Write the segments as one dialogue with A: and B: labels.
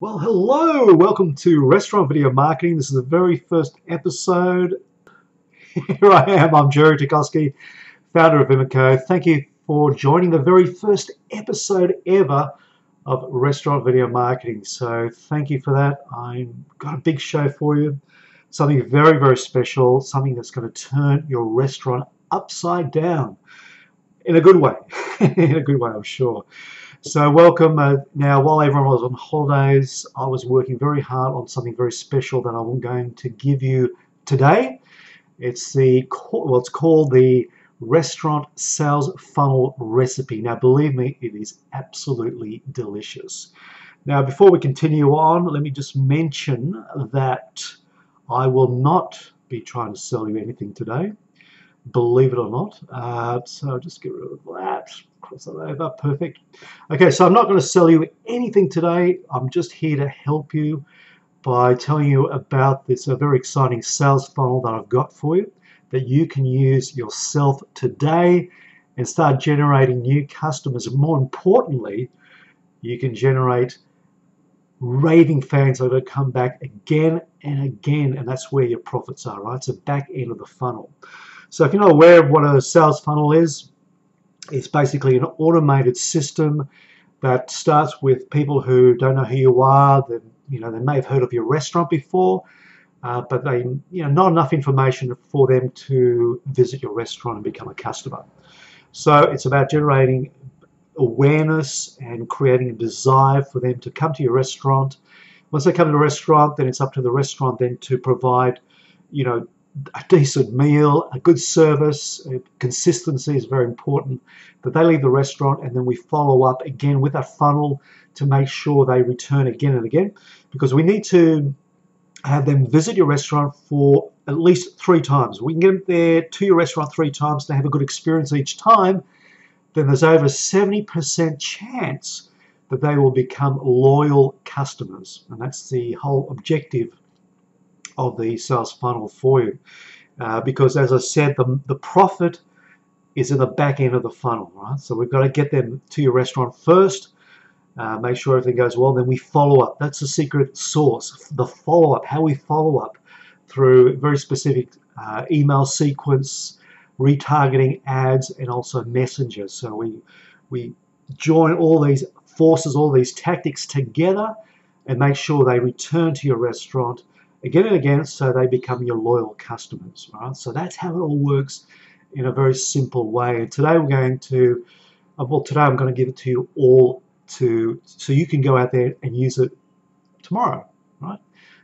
A: Well, hello, welcome to Restaurant Video Marketing. This is the very first episode. Here I am, I'm Jerry Tukoski, founder of Vimico. Thank you for joining the very first episode ever of Restaurant Video Marketing. So thank you for that. I've got a big show for you, something very, very special, something that's going to turn your restaurant upside down in a good way, in a good way, I'm sure. So welcome. Now, while everyone was on holidays, I was working very hard on something very special that I'm going to give you today. It's called the Restaurant Sales Funnel Recipe. Now, believe me, it is absolutely delicious. Now, before we continue on, let me just mention that I will not be trying to sell you anything today, believe it or not. So just get rid of that, cross that over, perfect. Okay, so I'm not going to sell you anything today. I'm just here to help you by telling you about this very exciting sales funnel that I've got for you that you can use yourself today and start generating new customers. And more importantly, you can generate raving fans that are going to come back again and again, and that's where your profits are, right? It's the back end of the funnel. So if you're not aware of what a sales funnel is, it's basically an automated system that starts with people who don't know who you are. They may have heard of your restaurant before, but they, not enough information for them to visit your restaurant and become a customer. So it's about generating awareness and creating a desire for them to come to your restaurant. Once they come to the restaurant, then it's up to the restaurant then to provide, a decent meal, a good service. Consistency is very important. That they leave the restaurant and then we follow up again with a funnel to make sure they return again and again, because we need to have them visit your restaurant for at least 3 times. We can get them there to your restaurant 3 times to have a good experience each time. Then there's over a 70% chance that they will become loyal customers, and that's the whole objective of the sales funnel for you, because as I said, the profit is in the back end of the funnel, right? So we've got to get them to your restaurant first, make sure everything goes well, then we follow up. That's the secret sauce, the follow-up, how we follow up through very specific email sequence, retargeting ads, and also messenger. So we join all these forces, all these tactics together and make sure they return to your restaurant again and again, so they become your loyal customers, right? So that's how it all works in a very simple way. And today we're going to, today I'm going to give it to you all so you can go out there and use it tomorrow, right?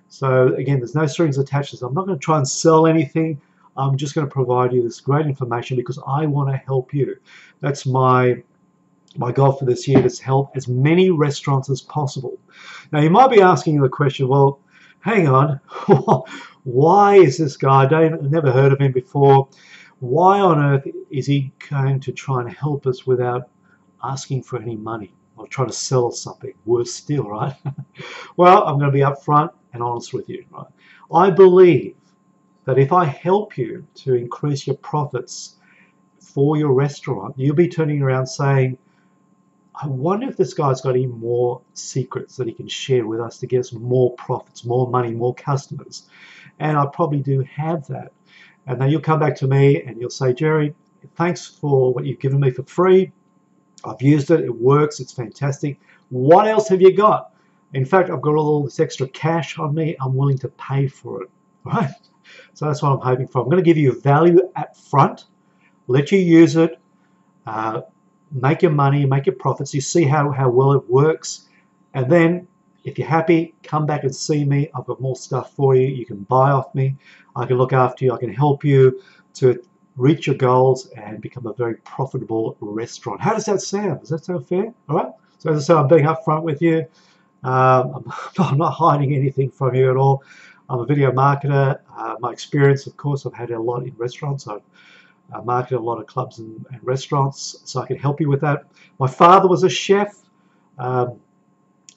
A: So again, there's no strings attached. So I'm not going to try and sell anything. I'm just going to provide you this great information because I want to help you. That's my goal for this year, is to help as many restaurants as possible. Now you might be asking the question, well, hang on, why is this guy, I've never heard of him before, why on earth is he going to try and help us without asking for any money or trying to sell us something? Worse still, right? Well, I'm going to be upfront and honest with you, right? I believe that if I help you to increase your profits for your restaurant, you'll be turning around saying, I wonder if this guy's got any more secrets that he can share with us to get us more profits, more money, more customers. And I probably do have that. And then you'll come back to me and you'll say, Jerry, thanks for what you've given me for free. I've used it. It works. It's fantastic. What else have you got? In fact, I've got all this extra cash on me. I'm willing to pay for it. Right? So that's what I'm hoping for. I'm going to give you value up front, let you use it, make your money, make your profits. You see how well it works. And then if you're happy, come back and see me. I've got more stuff for you. You can buy off me. I can look after you. I can help you to reach your goals and become a very profitable restaurant. How does that sound? Does that sound fair? All right. So as I said, I'm being upfront with you. I'm not hiding anything from you at all. I'm a video marketer. My experience, of course, I've had a lot in restaurants. I've marketed a lot of clubs and restaurants, so I can help you with that. My father was a chef.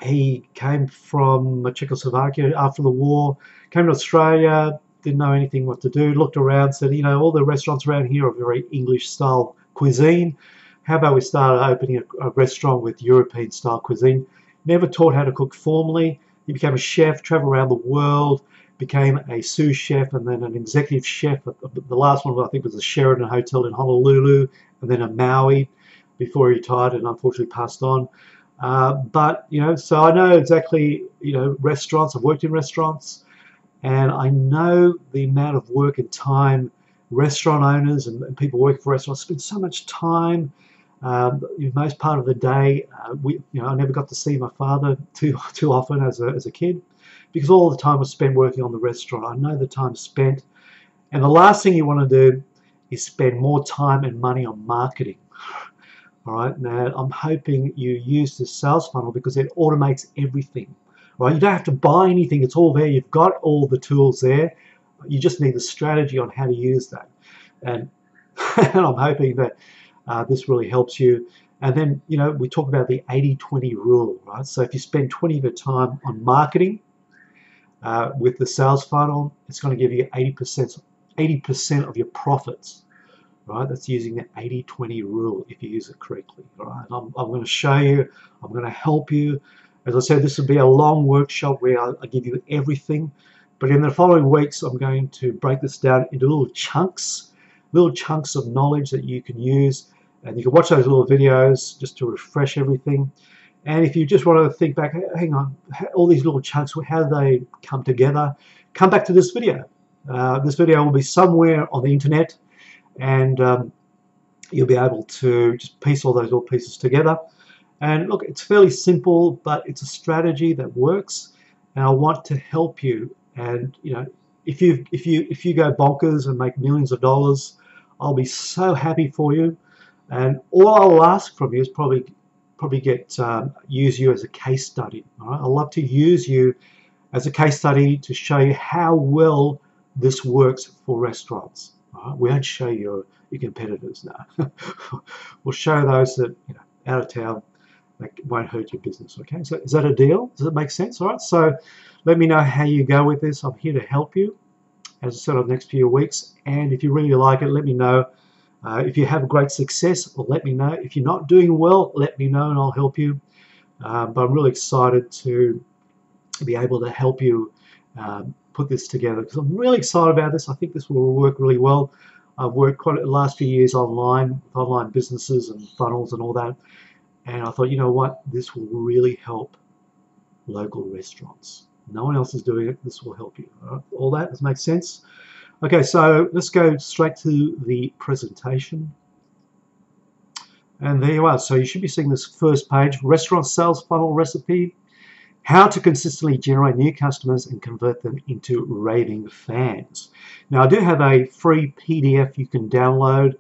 A: He came from Czechoslovakia after the war, came to Australia, didn't know anything what to do, looked around, said, all the restaurants around here are very English-style cuisine. How about we start opening a restaurant with European-style cuisine? Never taught how to cook formally, He became a chef, traveled around the world, became a sous chef, and then an executive chef. The last one I think was the Sheraton Hotel in Honolulu, and then a Maui before he retired and unfortunately passed on. But so I know exactly restaurants. I've worked in restaurants, and I know the amount of work and time restaurant owners and people working for restaurants spend so much time. Most part of the day, I never got to see my father too often as a kid, because all the time was spent working on the restaurant. I know the time spent, and the last thing you want to do is spend more time and money on marketing. All right, now I'm hoping you use this sales funnel because it automates everything. Right, you don't have to buy anything; it's all there. You've got all the tools there. You just need the strategy on how to use that, and and I'm hoping that this really helps you. And then, we talk about the 80-20 rule, right? So if you spend 20 of your time on marketing with the sales funnel, it's going to give you 80% of your profits, right? That's using the 80-20 rule if you use it correctly, all right? I'm going to show you. I'm going to help you. As I said, this will be a long workshop where I give you everything. But in the following weeks, I'm going to break this down into little chunks of knowledge that you can use. And you can watch those little videos just to refresh everything. And if you just want to think back, hang on, all these little chunks, how do they come together? Come back to this video. This video will be somewhere on the internet, and you'll be able to just piece all those little pieces together. And look, it's fairly simple, but it's a strategy that works, and I want to help you. And if you go bonkers and make millions of dollars, I'll be so happy for you. And all I'll ask from you is probably use you as a case study. All right? I'd love to use you as a case study to show you how well this works for restaurants. All right? We won't show you your competitors now. We'll show those that out of town that won't hurt your business. Okay, so is that a deal? Does it make sense? All right. So let me know how you go with this. I'm here to help you, as I said, over the next few weeks. And if you really like it, let me know. If you have great success, let me know. If you're not doing well, let me know and I'll help you. But I'm really excited to be able to help you put this together, because I'm really excited about this. I think this will work really well. I've worked quite the last few years online, with online businesses and funnels and all that. And I thought, you know what, this will really help local restaurants. No one else is doing it. This will help you. All that, does it make sense? Okay, so let's go straight to the presentation. And there you are. So you should be seeing this first page, Restaurant Sales Funnel Recipe, how to consistently generate new customers and convert them into raving fans. Now, I do have a free PDF you can download.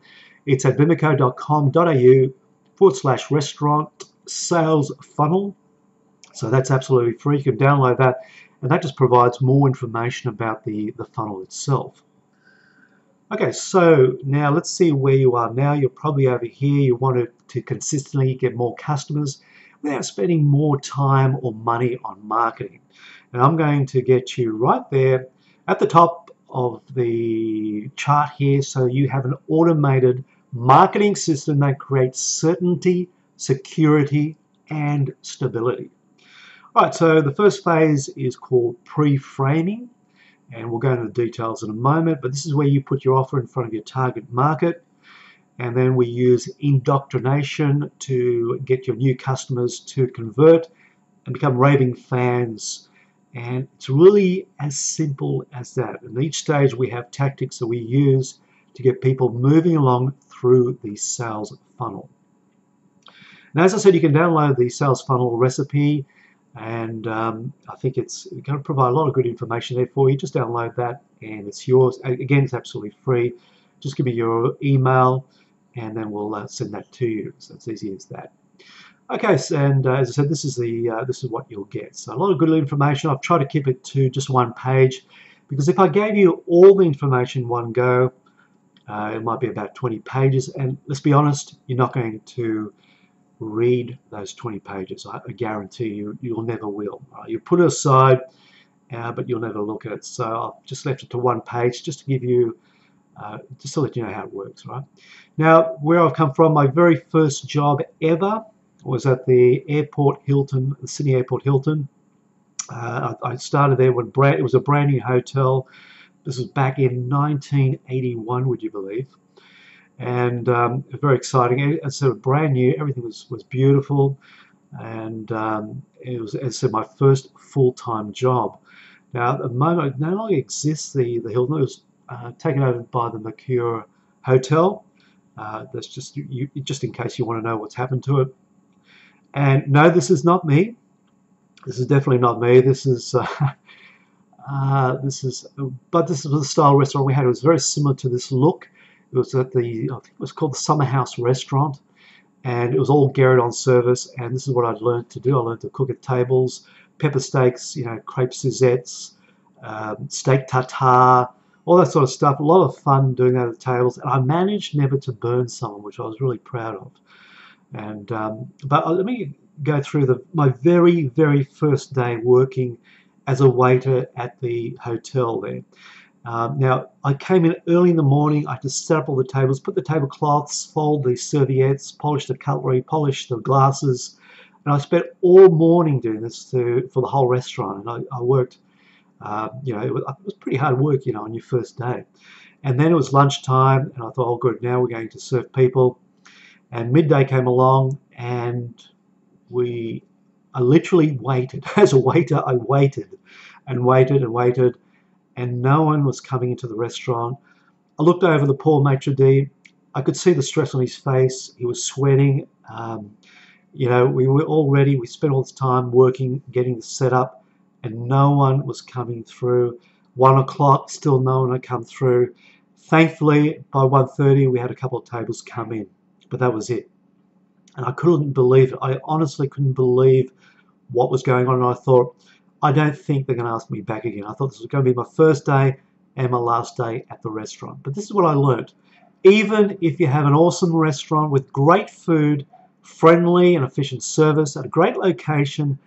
A: It's at vimico.com.au/restaurant sales funnel. So that's absolutely free. You can download that, and that just provides more information about the funnel itself. Okay, so now let's see where you are now. You're probably over here. You want to consistently get more customers without spending more time or money on marketing. And I'm going to get you right there at the top of the chart here, so you have an automated marketing system that creates certainty, security, and stability. All right, so the first phase is called pre-framing, and we'll go into the details in a moment, but this is where you put your offer in front of your target market, and then we use indoctrination to get your new customers to convert and become raving fans. And it's really as simple as that. And each stage we have tactics that we use to get people moving along through the sales funnel. Now, as I said, you can download the sales funnel recipe, and I think it's going to provide a lot of good information there for you. Just download that and it's yours. Again, it's absolutely free. Just give me your email and then we'll send that to you. So it's easy as that. Okay, so, and as I said, this is what you'll get. So a lot of good information. I've tried to keep it to just one page, because if I gave you all the information in one go, it might be about 20 pages. And let's be honest, you're not going to read those 20 pages. I guarantee you, you'll never will. You put it aside, but you'll never look at it. So I've just left it to one page just to give you, just to let you know how it works, right? Now, where I've come from, my very first job ever was at the Airport Hilton, the Sydney Airport Hilton. I started there when it was a brand new hotel. This was back in 1981, would you believe? And very exciting. It's sort of brand new. Everything was beautiful, and it was, as I said, my first full-time job. Now, at the moment, it no longer exists. The Hilton, it was taken over by the Mercure Hotel. That's just in case you want to know what's happened to it. And no, this is not me. This is definitely not me. This is but this is the style restaurant we had. It was very similar to this look. It was at I think it was called the Summer House Restaurant, and it was all Garrett-on service. And this is what I'd learned to do. I learned to cook at tables, pepper steaks, crepe Suzettes, steak tartare, all that sort of stuff. A lot of fun doing that at tables, and I managed never to burn someone, which I was really proud of. And but let me go through my very, very first day working as a waiter at the hotel there. Now, I came in early in the morning. I had to set up all the tables, put the tablecloths, fold the serviettes, polish the cutlery, polish the glasses. And I spent all morning doing this for the whole restaurant. And I worked, it was pretty hard work, on your first day. And then it was lunchtime, and I thought, oh, good, now we're going to serve people. And midday came along, and I literally waited. As a waiter, I waited and waited and waited, and no one was coming into the restaurant. I looked over the poor maitre d'. I could see the stress on his face. He was sweating. We spent all this time working, getting the set up, and no one was coming through. 1 o'clock, still no one had come through. Thankfully, by 1:30, we had a couple of tables come in, but that was it. And I couldn't believe it. I honestly couldn't believe what was going on. And I thought, I don't think they're going to ask me back again. I thought this was going to be my first day and my last day at the restaurant. But this is what I learned. Even if you have an awesome restaurant with great food, friendly and efficient service at a great location,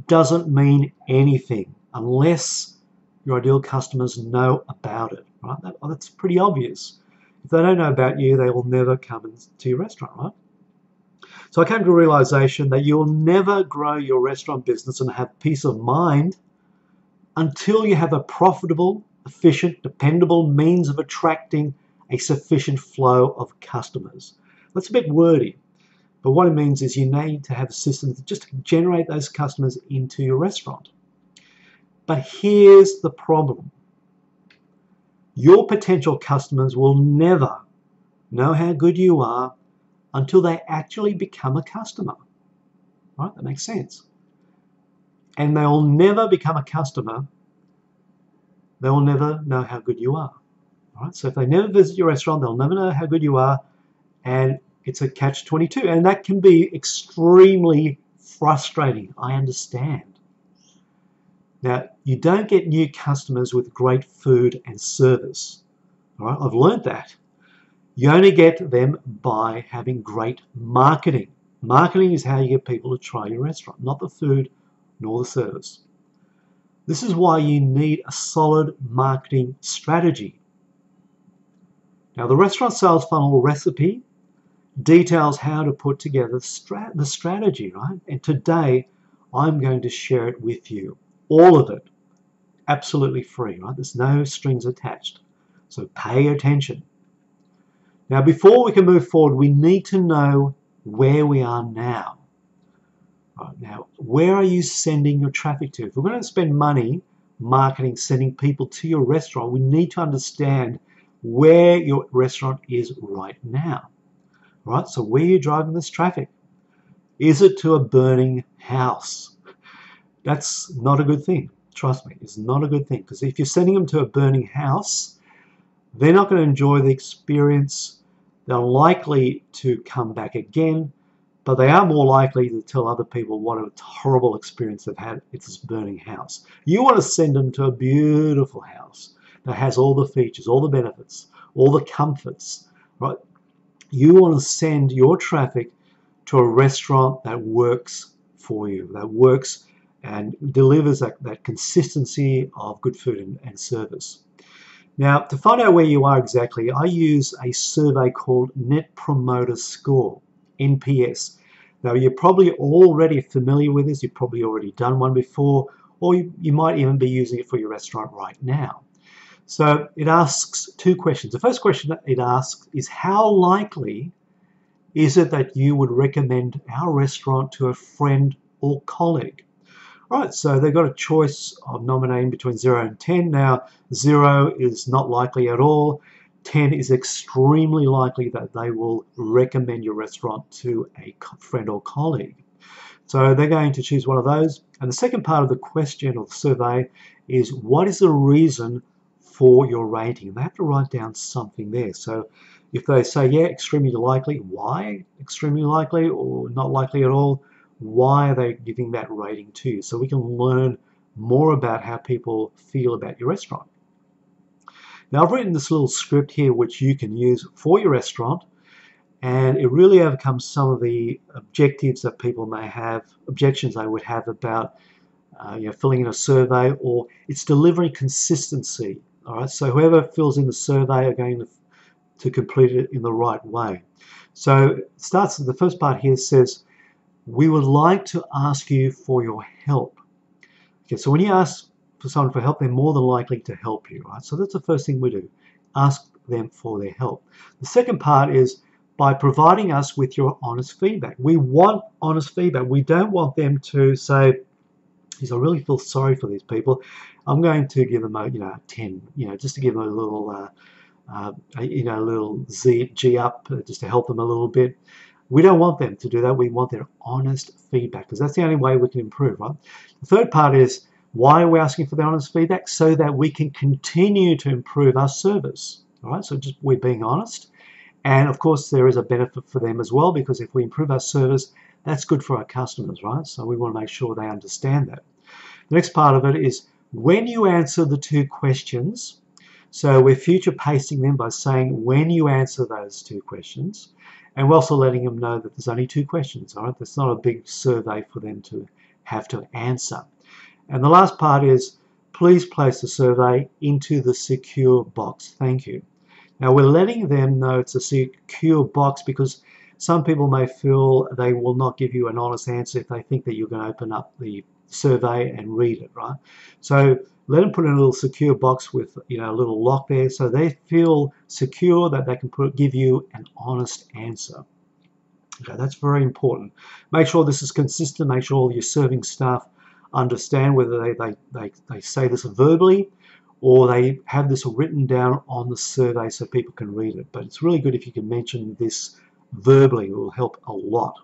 A: doesn't mean anything unless your ideal customers know about it. Right? That's pretty obvious. If they don't know about you, they will never come into your restaurant, right? So I came to a realization that you'll never grow your restaurant business and have peace of mind until you have a profitable, efficient, dependable means of attracting a sufficient flow of customers. That's a bit wordy, but what it means is you need to have a system to just generate those customers into your restaurant. But here's the problem. Your potential customers will never know how good you are until they actually become a customer. Right? That makes sense. And they will never become a customer. They will never know how good you are. Right? So if they never visit your restaurant, they'll never know how good you are, and it's a catch-22. And that can be extremely frustrating. I understand. Now, you don't get new customers with great food and service. All right? I've learned that. You only get them by having great marketing. Marketing is how you get people to try your restaurant, not the food nor the service. This is why you need a solid marketing strategy. Now, the restaurant sales funnel recipe details how to put together the strategy, right? And today, I'm going to share it with you. All of it, absolutely free, right? There's no strings attached. So pay attention. Now, before we can move forward, we need to know where we are now. Right, now, where are you sending your traffic to? If we're going to spend money marketing, sending people to your restaurant, we need to understand where your restaurant is right now. Right? So where are you driving this traffic? Is it to a burning house? That's not a good thing. Trust me, it's not a good thing. Because if you're sending them to a burning house, they're not going to enjoy the experience. They're likely to come back again, but they are more likely to tell other people what a horrible experience they've had at this burning house. You want to send them to a beautiful house that has all the features, all the benefits, all the comforts, right? You want to send your traffic to a restaurant that works for you, that works and delivers that consistency of good food and service. Now, to find out where you are exactly, I use a survey called Net Promoter Score, NPS. Now, you're probably already familiar with this. You've probably already done one before. or you might even be using it for your restaurant right now. So it asks two questions. The first question that it asks is, how likely is it that you would recommend our restaurant to a friend or colleague? Right, so they've got a choice of nominating between 0 and 10. Now, 0 is not likely at all. 10 is extremely likely that they will recommend your restaurant to a friend or colleague. So they're going to choose one of those. And the second part of the question or the survey is, what is the reason for your rating? And they have to write down something there. So if they say, yeah, extremely likely, why extremely likely or not likely at all? Why are they giving that rating to you? So we can learn more about how people feel about your restaurant. Now, I've written this little script here which you can use for your restaurant, and it really overcomes some of the objectives that people may have, objections they would have about filling in a survey, or it's delivering consistency. All right, so whoever fills in the survey are going to complete it in the right way. So it starts, the first part here says, we would like to ask you for your help. Okay, so when you ask for someone for help, they're more than likely to help you, right? So that's the first thing we do, ask them for their help. The second part is by providing us with your honest feedback. We want honest feedback. We don't want them to say, geez, I really feel sorry for these people. I'm going to give them a 10, just to give them a little a little G up, just to help them a little bit. We don't want them to do that. We want their honest feedback, because that's the only way we can improve, right? The third part is, why are we asking for the honest feedback? So that we can continue to improve our service, all right? So just we're being honest. And of course, there is a benefit for them as well, because if we improve our service, that's good for our customers, right? So we want to make sure they understand that. The next part of it is, when you answer the two questions, so we're future pacing them by saying when you answer those two questions, and we're also letting them know that there's only two questions, all right? That's not a big survey for them to have to answer. And the last part is, please place the survey into the secure box. Thank you. Now we're letting them know it's a secure box, because some people may feel they will not give you an honest answer if they think that you're going to open up the survey and read it, right? So let them put in a little secure box with a little lock there, so they feel secure that they can give you an honest answer. Okay, that's very important. Make sure this is consistent. Make sure all your serving staff understand, whether they say this verbally or they have this written down on the survey so people can read it. But it's really good if you can mention this verbally. It will help a lot.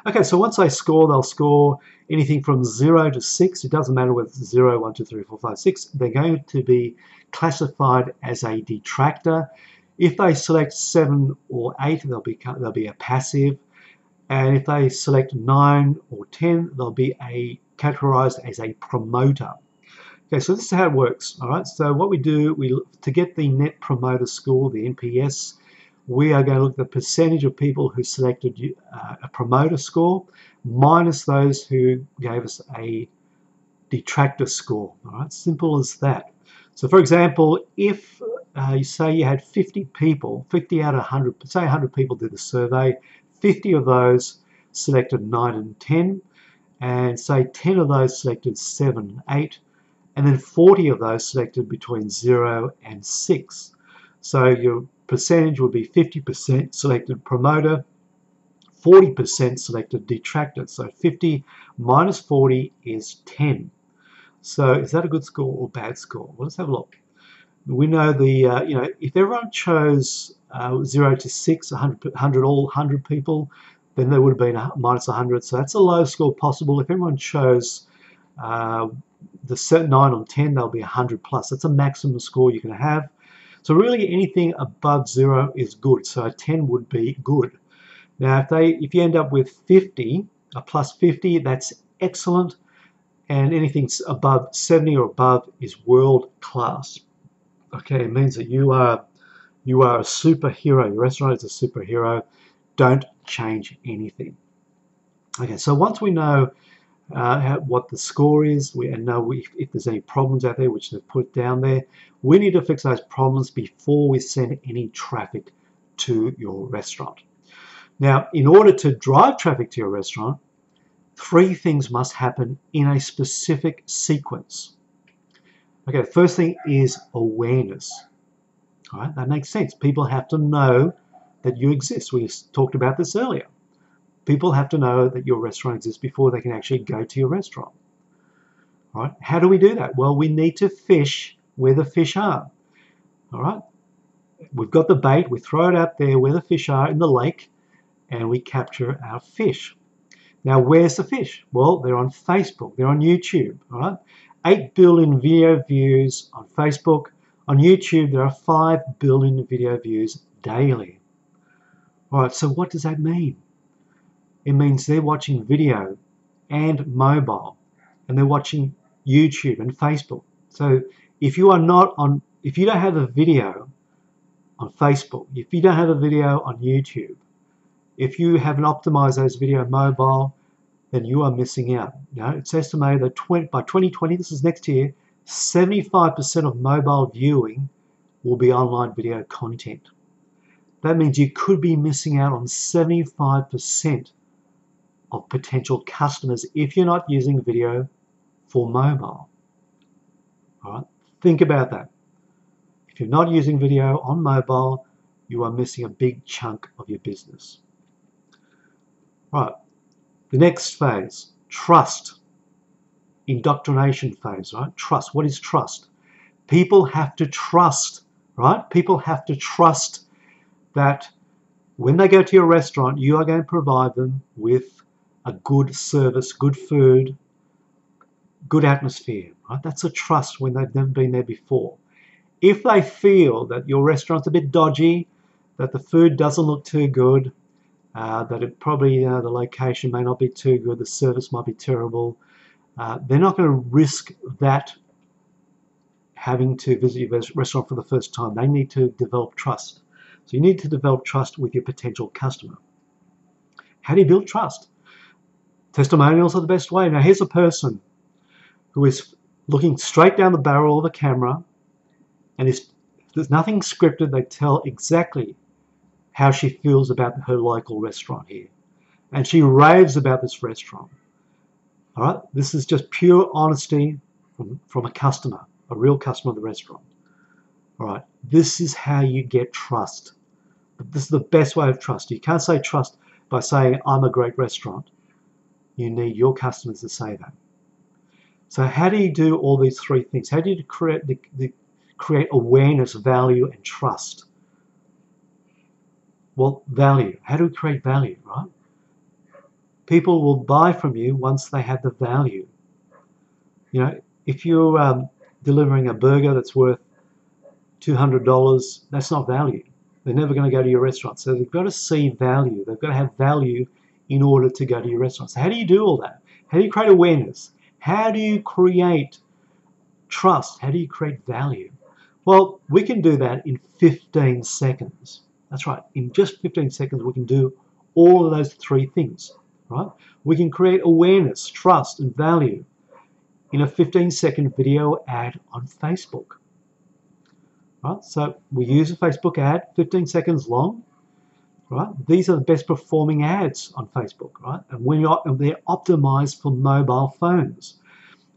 A: Okay, so once they score, they'll score anything from 0 to 6. It doesn't matter whether it's 0, 1, 2, 3, 4, 5, 6. They're going to be classified as a detractor. If they select 7 or 8, they'll be a passive. And if they select 9 or 10, they'll be categorized as a promoter. Okay, so this is how it works. All right, so what we do, to get the Net Promoter Score, the NPS, we are going to look at the percentage of people who selected a promoter score minus those who gave us a detractor score. All right, simple as that. So for example, if you say you had 50 people, 50 out of 100, say 100 people did the survey, 50 of those selected 9 and 10, and say 10 of those selected 7 and 8, and then 40 of those selected between 0 and 6. So your percentage would be 50% selected promoter, 40% selected detractor. So 50 minus 40 is 10. So is that a good score or bad score? Well, let's have a look. We know if everyone chose 0 to 6, 100 people, then there would have been minus 100. So that's a low score possible. If everyone chose the set 9 on 10, they'll be 100 plus. That's a maximum score you can have. So really anything above 0 is good. So a 10 would be good. Now if you end up with 50, a plus 50, that's excellent. And anything above 70 or above is world class. Okay, it means that you are a superhero. Your restaurant is a superhero. Don't change anything. Okay, so once we know what the score is, and know if there's any problems out there, which they've put down there, we need to fix those problems before we send any traffic to your restaurant. Now, in order to drive traffic to your restaurant, Three things must happen in a specific sequence. Okay, the first thing is awareness. All right, that makes sense. People have to know that you exist. We talked about this earlier. People have to know that your restaurant exists before they can actually go to your restaurant. All right, how do we do that? Well, we need to fish where the fish are. All right, we've got the bait, we throw it out there where the fish are in the lake, and we capture our fish. Now, where's the fish? Well, they're on Facebook, they're on YouTube. All right, 8 billion video views on Facebook. On YouTube, there are 5 billion video views daily. All right, so what does that mean? It means they're watching video and mobile, and they're watching YouTube and Facebook. So if you don't have a video on Facebook, if you don't have a video on YouTube, if you haven't optimized those video mobile, then you are missing out. You know, it's estimated that by 2020, this is next year, 75% of mobile viewing will be online video content. That means you could be missing out on 75% of potential customers if you're not using video for mobile. All right, think about that. If you're not using video on mobile, you are missing a big chunk of your business. All right, the next phase, trust. Indoctrination phase, right? Trust. What is trust? People have to trust, right? People have to trust that when they go to your restaurant, you are going to provide them with a good service, good food, good atmosphere, right? That's a trust when they've never been there before. If they feel that your restaurant's a bit dodgy, that the food doesn't look too good, that it probably the location may not be too good, the service might be terrible, they're not going to risk that having to visit your restaurant for the first time. They need to develop trust. So you need to develop trust with your potential customer. How do you build trust? Testimonials are the best way. Now here's a person who is looking straight down the barrel of a camera, and there's nothing scripted. They tell exactly how she feels about her local restaurant here. And she raves about this restaurant. All right, this is just pure honesty from a customer, a real customer of the restaurant. All right, this is how you get trust. This is the best way of trust. You can't say trust by saying, I'm a great restaurant. You need your customers to say that. So how do you do all these three things? How do you create awareness, value, and trust? Well, value. How do we create value, right? People will buy from you once they have the value. You know, if you're delivering a burger that's worth $200, that's not value. They're never going to go to your restaurant. So they've got to see value. They've got to have value in order to go to your restaurant. So how do you do all that? How do you create awareness? How do you create trust? How do you create value? Well, we can do that in 15 seconds. That's right. In just 15 seconds, we can do all of those three things, right? We can create awareness, trust, and value in a 15-second video ad on Facebook. Right? So we use a Facebook ad, 15 seconds long. Right? These are the best performing ads on Facebook, right? And they're optimized for mobile phones.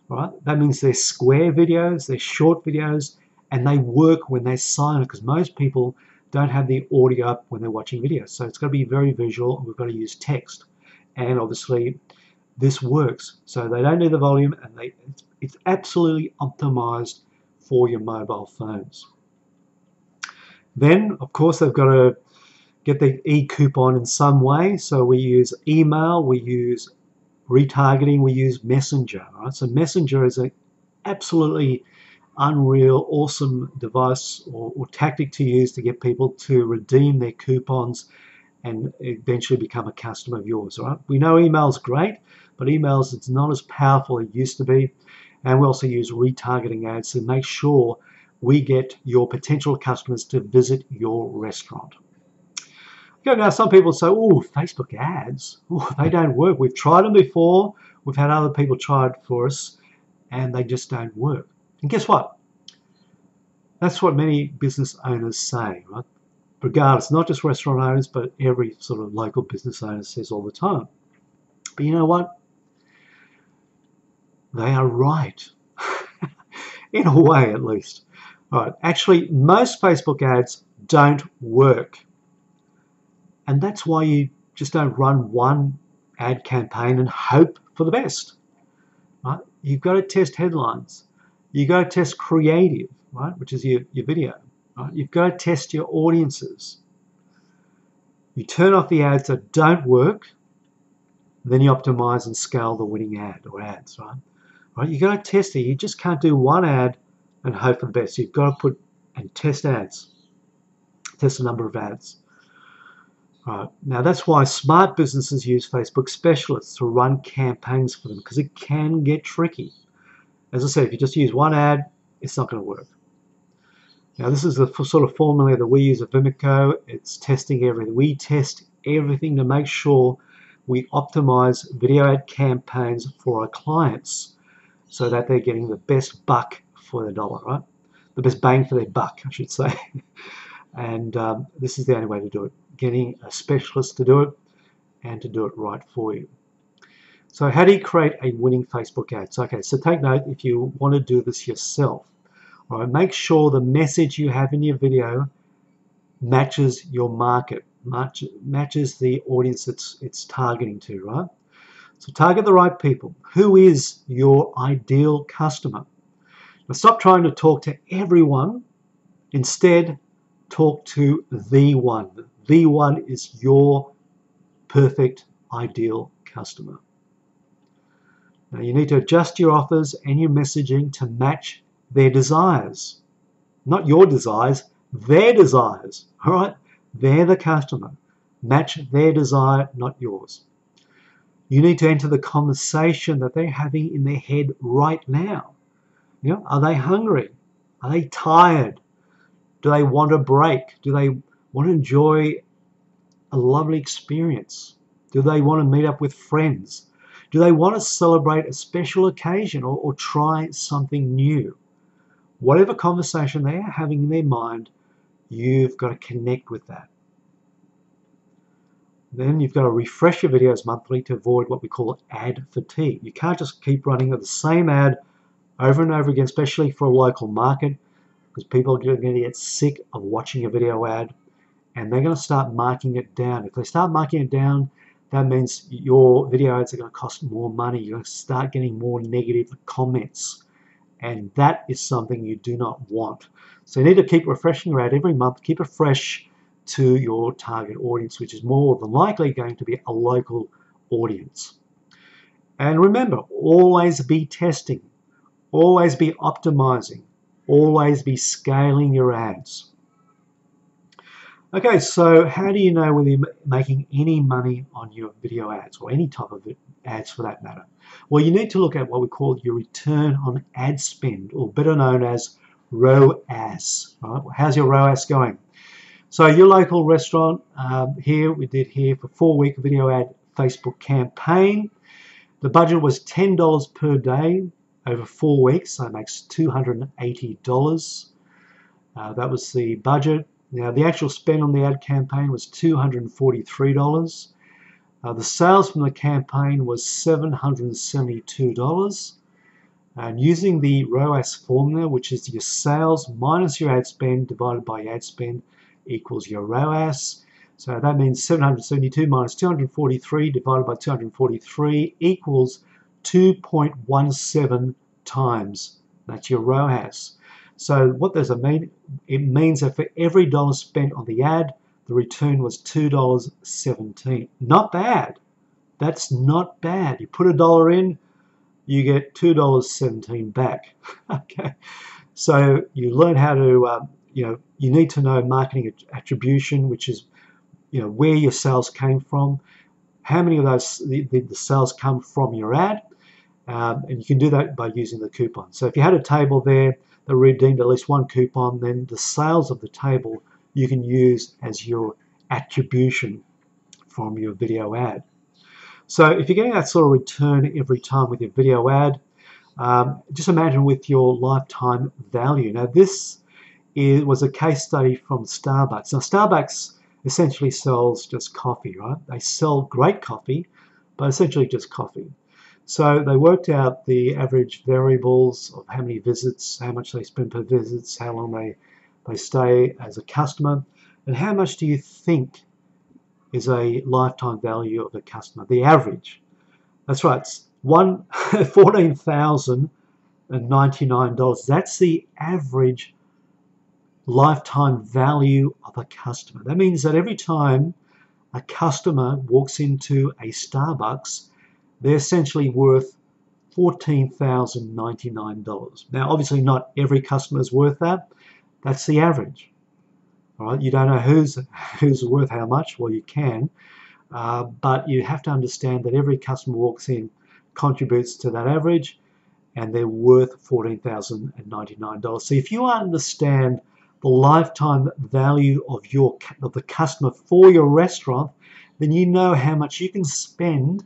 A: Right? That means they're square videos, they're short videos, and they work when they're silent, because most people don't have the audio up when they're watching videos. So it's got to be very visual, and we've got to use text. And obviously, this works. So they don't need the volume, and it's absolutely optimized for your mobile phones. Then, of course, they've got to get the e-coupon in some way. So we use email, we use retargeting, we use Messenger. Right? So Messenger is an absolutely unreal, awesome device or tactic to use to get people to redeem their coupons and eventually become a customer of yours. Right? We know email's great, but emails, it's not as powerful as it used to be. And we also use retargeting ads to make sure we get your potential customers to visit your restaurant. Okay, now some people say, oh, Facebook ads, they don't work. We've tried them before. We've had other people try it for us, and they just don't work. And guess what? That's what many business owners say, right? Regardless, not just restaurant owners, but every sort of local business owner says all the time. But you know what? they are right. In a way, at least. All right. Actually, most Facebook ads don't work. And that's why you just don't run one ad campaign and hope for the best. Right? You've got to test headlines. You've got to test creative, right? Which is your video. Right? You've got to test your audiences. You turn off the ads that don't work, then you optimize and scale the winning ad or ads, right? Right? You've got to test it. You just can't do one ad and hope for the best. You've got to put and test ads. Test a number of ads. Right. Now that's why smart businesses use Facebook specialists to run campaigns for them, because it can get tricky. As I said, if you just use one ad, it's not going to work. Now this is the sort of formula that we use at Vimico. It's testing everything. We test everything to make sure we optimize video ad campaigns for our clients so that they're getting the best buck for their dollar, right? The best bang for their buck, I should say. And this is the only way to do it. Getting a specialist to do it and to do it right for you. So how do you create a winning Facebook ad? Okay, so take note if you want to do this yourself. All right, make sure the message you have in your video matches your market, matches the audience it's targeting to, right? So target the right people. Who is your ideal customer? Now stop trying to talk to everyone. Instead, talk to the one. The one is your perfect ideal customer. Now you need to adjust your offers and your messaging to match their desires. Not your desires, their desires. All right? They're the customer. Match their desire, not yours. You need to enter the conversation that they're having in their head right now. You know, are they hungry? Are they tired? Do they want a break? Do they want to enjoy a lovely experience? Do they want to meet up with friends? Do they want to celebrate a special occasion or try something new? Whatever conversation they are having in their mind, you've got to connect with that. Then you've got to refresh your videos monthly to avoid what we call ad fatigue. You can't just keep running the same ad over and over again, especially for a local market, because people are going to get sick of watching a video ad and they're going to start marking it down. If they start marking it down, that means your video ads are going to cost more money. You're going to start getting more negative comments, and that is something you do not want. So you need to keep refreshing your ad every month, keep it fresh to your target audience, which is more than likely going to be a local audience. And remember, always be testing, always be optimizing, always be scaling your ads. Okay, so how do you know whether you're making any money on your video ads, or any type of ads for that matter? Well, you need to look at what we call your return on ad spend, or better known as ROAS. Right? How's your ROAS going? So your local restaurant, we did here for 4-week video ad Facebook campaign. The budget was $10 per day over 4 weeks, so it makes $280. That was the budget. Now the actual spend on the ad campaign was $243. The sales from the campaign was $772. And using the ROAS formula, which is your sales minus your ad spend divided by your ad spend, equals your ROAS. So that means 772 minus 243 divided by 243 equals 2.17 times. That's your ROAS. So what does it mean? It means that for every dollar spent on the ad, the return was $2.17. Not bad. That's not bad. You put $1 in, you get $2.17 back. Okay. So you learn how to, you need to know marketing attribution, which is, where your sales came from, how many of those the sales come from your ad, and you can do that by using the coupon. So if you had a table there that redeemed at least one coupon, then the sales of the table you can use as your attribution from your video ad. So if you're getting that sort of return every time with your video ad, just imagine with your lifetime value. Now this was a case study from Starbucks. Now Starbucks essentially sells just coffee, right? They sell great coffee, but essentially just coffee. So they worked out the average variables of how many visits, how much they spend per visits, how long they stay as a customer, and how much do you think is a lifetime value of a customer, the average. That's right, it's $14,099. That's the average lifetime value of a customer. That means that every time a customer walks into a Starbucks, they're essentially worth $14,099. Now, obviously not every customer is worth that. That's the average. All right, you don't know who's worth how much. Well, you can, but you have to understand that every customer walks in contributes to that average, and they're worth $14,099. So if you understand the lifetime value of the customer for your restaurant, then you know how much you can spend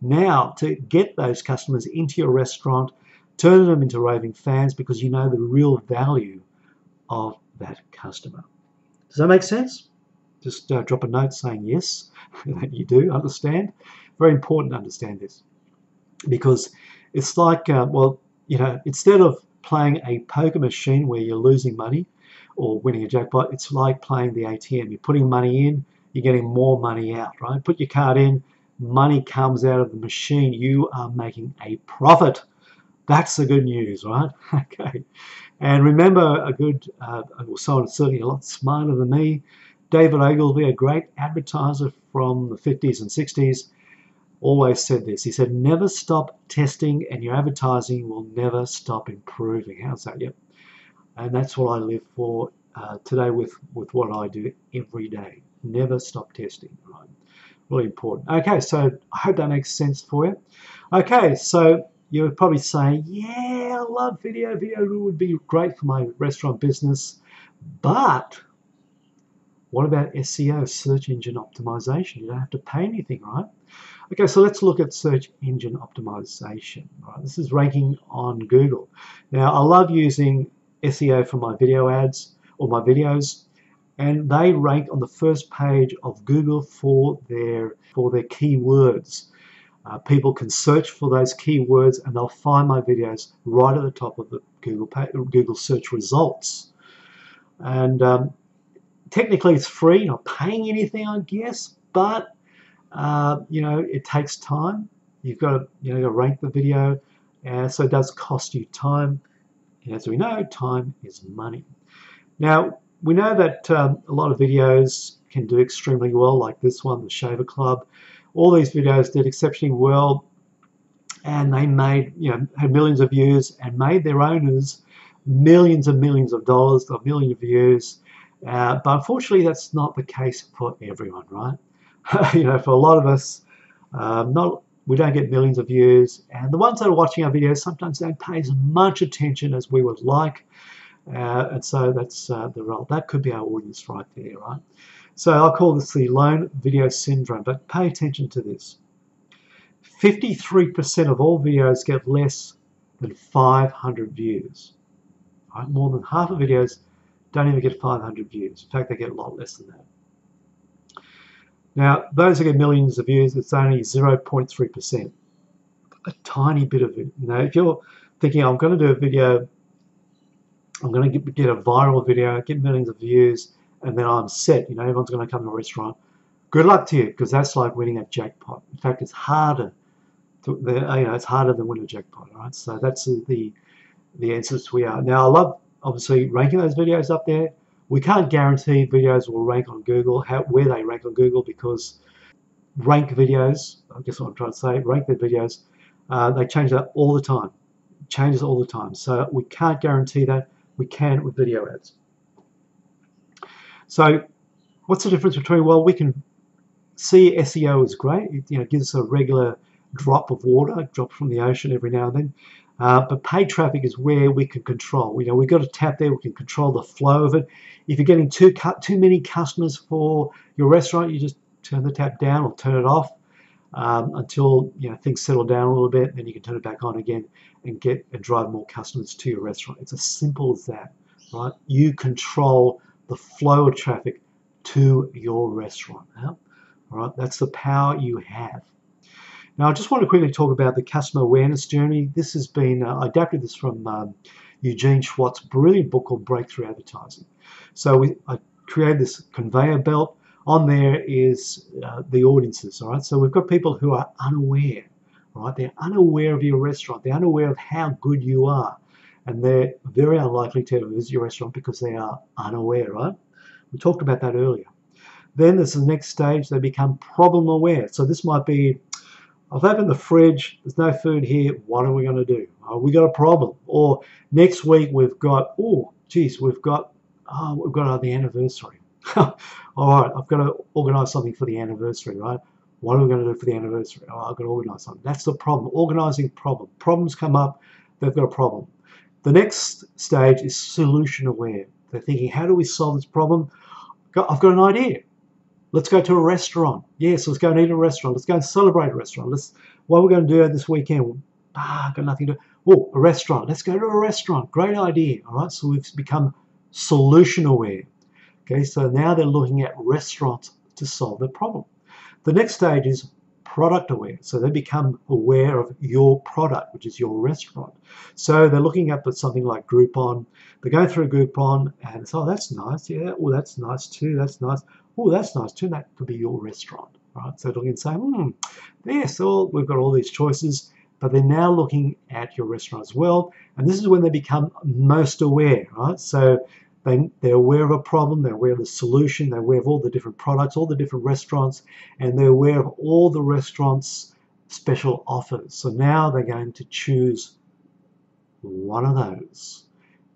A: now to get those customers into your restaurant, turn them into raving fans, because you know the real value of that customer. Does that make sense? Just drop a note saying yes, that you do understand. Very important to understand this, because it's like, well, you know, instead of playing a poker machine where you're losing money or winning a jackpot, it's like playing the ATM. You're putting money in, you're getting more money out, right? Put your card in, money comes out of the machine. You are making a profit. That's the good news, right? Okay. And remember, someone certainly a lot smarter than me, David Ogilvy, a great advertiser from the 50s and 60s, always said this. He said, never stop testing and your advertising will never stop improving. How's that? Yep. And that's what I live for today with what I do every day. Never stop testing, right? Really important. Okay, so I hope that makes sense for you. Okay, so you're probably saying, yeah, I love video. Video would be great for my restaurant business. But what about SEO, search engine optimization? You don't have to pay anything, right? Okay, so let's look at search engine optimization. Right, this is ranking on Google. Now, I love using SEO for my video ads or my videos, and they rank on the first page of Google for their keywords. People can search for those keywords and they'll find my videos right at the top of the Google search results. And technically it's free, not paying anything, I guess, but you know, it takes time. You've got to rank the video, so it does cost you time. And as we know, time is money. Now, we know that a lot of videos can do extremely well, like this one, the Shaver Club. All these videos did exceptionally well, and they made, had millions of views and made their owners millions and millions of dollars, a million views. But unfortunately, that's not the case for everyone, right? For a lot of us, we don't get millions of views, and the ones that are watching our videos sometimes don't pay as much attention as we would like. And so that's the role. That could be our audience right there, right? So I'll call this the lone video syndrome, but pay attention to this. 53% of all videos get less than 500 views. Right? More than half of videos don't even get 500 views. In fact, they get a lot less than that. Now, those that get millions of views, it's only 0.3%. A tiny bit of it. If you're thinking, I'm going to do a video, I'm going to get a viral video, get millions of views, and then I'm set. Everyone's going to come to a restaurant. Good luck to you, because that's like winning a jackpot. In fact, it's harder. It's harder than winning a jackpot. Right? So that's the answers we are. Now, I love obviously ranking those videos up there. We can't guarantee videos will rank on Google, where they rank on Google, because rank videos, I guess what I'm trying to say, rank their videos, they change that all the time. It changes all the time. So we can't guarantee that. We can with video ads. So what's the difference between, well, we can see SEO is great. It gives us a regular drop of water, drop from the ocean every now and then. But paid traffic is where we can control. We've got a tap there, we can control the flow of it. If you're getting too many customers for your restaurant, you just turn the tap down or turn it off until things settle down a little bit. Then you can turn it back on again and drive more customers to your restaurant. It's as simple as that, right? You control the flow of traffic to your restaurant. All right, that's the power you have. Now, I just want to quickly talk about the customer awareness journey. This has been, I adapted this from Eugene Schwartz's brilliant book called Breakthrough Advertising. So I created this conveyor belt. On there is the audiences, all right? So we've got people who are unaware, right? They're unaware of your restaurant. They're unaware of how good you are. And they're very unlikely to ever visit your restaurant because they are unaware, right? We talked about that earlier. Then there's the next stage, they become problem aware. So this might be, I've opened the fridge, there's no food here, what are we going to do? We got a problem. Or next week we've got, oh, geez, we've got the anniversary. All right, I've got to organise something for the anniversary, right? What are we going to do for the anniversary? Oh, I've got to organise something. That's the problem, organising problem. Problems come up, they've got a problem. The next stage is solution aware. They're thinking, how do we solve this problem? I've got an idea. Let's go to a restaurant. Yes, let's go and eat at a restaurant. Let's go and celebrate a restaurant. What are we going to do this weekend? Got nothing to do. Oh, a restaurant. Let's go to a restaurant. Great idea. All right, so we've become solution aware. Okay, so now they're looking at restaurants to solve the problem. The next stage is product aware. So they become aware of your product, which is your restaurant. So they're looking up at something like Groupon. They're going through Groupon and it's, oh, that's nice. Yeah, oh, that's nice too. That's nice. Oh, that's nice too. That could be your restaurant, right? So they're looking and saying, yes, we've got all these choices, but they're now looking at your restaurant as well. And this is when they become most aware, right? So they're aware of a problem, they're aware of the solution, they're aware of all the different products, all the different restaurants, and they're aware of all the restaurants' special offers. So now they're going to choose one of those,